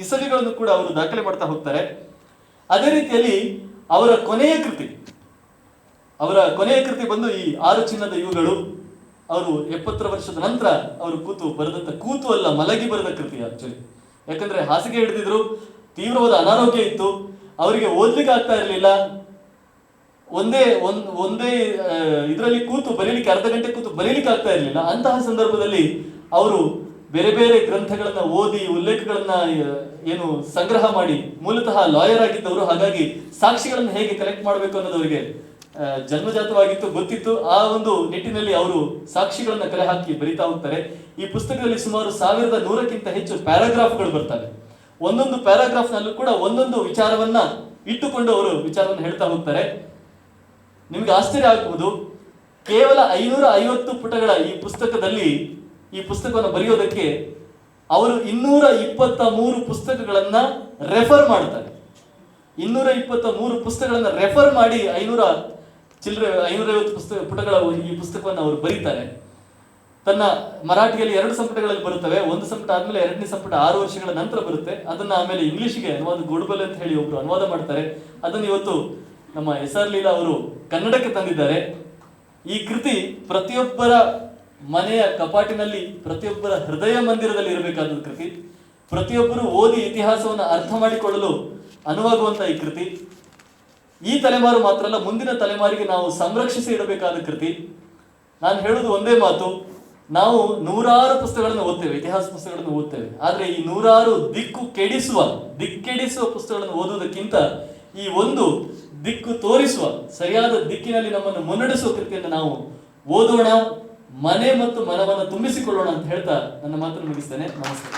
ಇಸವಿಗಳನ್ನು ಕೂಡ ಅವರು ದಾಖಲೆ ಮಾಡ್ತಾ ಹೋಗ್ತಾರೆ. ಅದೇ ರೀತಿಯಲ್ಲಿ ಅವರ ಕೊನೆಯ ಕೃತಿ ಬಂದು ಈ 6 ಚಿನ್ನದ ಇವುಗಳು. ಅವರು 70 ವರ್ಷದ ನಂತರ ಅವರು ಕೂತು ಅಲ್ಲ ಮಲಗಿ ಬರೆದ ಕೃತಿ ಆಕ್ಚುಲಿ. ಯಾಕಂದ್ರೆ ಹಾಸಿಗೆ ಹಿಡಿದಿದ್ರು, ತೀವ್ರವಾದ ಅನಾರೋಗ್ಯ ಇತ್ತು, ಅವರಿಗೆ ಓದ್ಲಿಕ್ಕೆ ಆಗ್ತಾ ಇರಲಿಲ್ಲ. ಒಂದೇ ಇದರಲ್ಲಿ ಬರೀಲಿಕ್ಕೆ ಅರ್ಧ ಗಂಟೆ ಕೂತು ಬರೀಲಿಕ್ಕೆ ಆಗ್ತಾ ಇರಲಿಲ್ಲ. ಅಂತಹ ಸಂದರ್ಭದಲ್ಲಿ ಅವರು ಬೇರೆ ಬೇರೆ ಗ್ರಂಥಗಳನ್ನ ಓದಿ, ಉಲ್ಲೇಖಗಳನ್ನ ಏನು ಸಂಗ್ರಹ ಮಾಡಿ, ಮೂಲತಃ ಲಾಯರ್ ಆಗಿದ್ದವರು, ಹಾಗಾಗಿ ಸಾಕ್ಷಿಗಳನ್ನು ಹೇಗೆ ಕಲೆಕ್ಟ್ ಮಾಡಬೇಕು ಅನ್ನೋದು ಅವರಿಗೆ ಜನ್ಮಜಾತವಾಗಿತ್ತು, ಗೊತ್ತಿತ್ತು. ಆ ಒಂದು ನಿಟ್ಟಿನಲ್ಲಿ ಅವರು ಸಾಕ್ಷಿಗಳನ್ನ ಕಲೆ ಹಾಕಿ ಬರಿತಾ ಹೋಗ್ತಾರೆ. ಈ ಪುಸ್ತಕದಲ್ಲಿ ಸುಮಾರು 1100ಕ್ಕಿಂತ ಹೆಚ್ಚು ಪ್ಯಾರಾಗ್ರಾಫ್ಗಳು ಬರ್ತವೆ. ಒಂದೊಂದು ಪ್ಯಾರಾಗ್ರಾಫ್ ನಲ್ಲೂ ಕೂಡ ಒಂದೊಂದು ವಿಚಾರವನ್ನ ಇಟ್ಟುಕೊಂಡು ಅವರು ವಿಚಾರವನ್ನು ಹೇಳ್ತಾ ಹೋಗ್ತಾರೆ. ನಿಮಗೆ ಆಶ್ಚರ್ಯ ಆಗಬಹುದು, ಕೇವಲ 550 ಪುಟಗಳ ಈ ಪುಸ್ತಕದಲ್ಲಿ, ಈ ಪುಸ್ತಕವನ್ನು ಬರೆಯೋದಕ್ಕೆ ಅವರು 223 ಪುಸ್ತಕಗಳನ್ನ ರೆಫರ್ ಮಾಡ್ತಾರೆ. 223 ಪುಸ್ತಕಗಳನ್ನ ರೆಫರ್ ಮಾಡಿ 550 ಪುಟಗಳ ಈ ಪುಸ್ತಕವನ್ನು ಅವರು ಬರೀತಾರೆ. ತನ್ನ ಮರಾಠಿಯಲ್ಲಿ 2 ಸಂಪುಟಗಳಲ್ಲಿ ಬರುತ್ತವೆ. ಒಂದು ಸಂಪುಟ ಆದ್ಮೇಲೆ 2ನೇ ಸಂಪುಟ 6 ವರ್ಷಗಳ ನಂತರ ಬರುತ್ತೆ. ಅದನ್ನ ಆಮೇಲೆ ಇಂಗ್ಲಿಷ್ಗೆ ಅನುವಾದ, ಗೋಡ್ಬಲ್ ಅಂತ ಹೇಳಿ ಒಬ್ರು ಅನುವಾದ ಮಾಡ್ತಾರೆ. ಅದನ್ನು ಇವತ್ತು ನಮ್ಮ SR ಲೀಲಾ ಅವರು ಕನ್ನಡಕ್ಕೆ ತಂದಿದ್ದಾರೆ. ಈ ಕೃತಿ ಪ್ರತಿಯೊಬ್ಬರ ಮನೆಯ ಕಪಾಟಿನಲ್ಲಿ, ಪ್ರತಿಯೊಬ್ಬರ ಹೃದಯ ಮಂದಿರದಲ್ಲಿ ಇರಬೇಕಾದ ಕೃತಿ. ಪ್ರತಿಯೊಬ್ಬರು ಓದಿ ಇತಿಹಾಸವನ್ನು ಅರ್ಥ ಮಾಡಿಕೊಳ್ಳಲು ಅನುವಾಗುವಂತ ಈ ಕೃತಿ. ಈ ತಲೆಮಾರು ಮಾತ್ರ ಅಲ್ಲ, ಮುಂದಿನ ತಲೆಮಾರಿಗೆ ನಾವು ಸಂರಕ್ಷಿಸಿ ಇಡಬೇಕಾದ ಕೃತಿ. ನಾನು ಹೇಳುವುದು ಒಂದೇ ಮಾತು, ನಾವು 100 ಪುಸ್ತಕಗಳನ್ನು ಓದ್ತೇವೆ, ಇತಿಹಾಸ ಪುಸ್ತಕಗಳನ್ನು ಓದ್ತೇವೆ. ಆದ್ರೆ ಈ 100 ದಿಕ್ಕೆಡಿಸುವ ಪುಸ್ತಕಗಳನ್ನು ಓದುವುದಕ್ಕಿಂತ ಈ ಒಂದು ದಿಕ್ಕು ತೋರಿಸುವ, ಸರಿಯಾದ ದಿಕ್ಕಿನಲ್ಲಿ ನಮ್ಮನ್ನು ಮುನ್ನಡೆಸುವ ಕೃತಿಯನ್ನು ನಾವು ಓದೋಣ, ಮನೆ ಮತ್ತು ಮನವನ್ನು ತುಂಬಿಸಿಕೊಳ್ಳೋಣ ಅಂತ ಹೇಳ್ತಾ ನನ್ನ ಮಾತನ್ನು ಮುಗಿಸ್ತೇನೆ. ನಮಸ್ಕಾರ.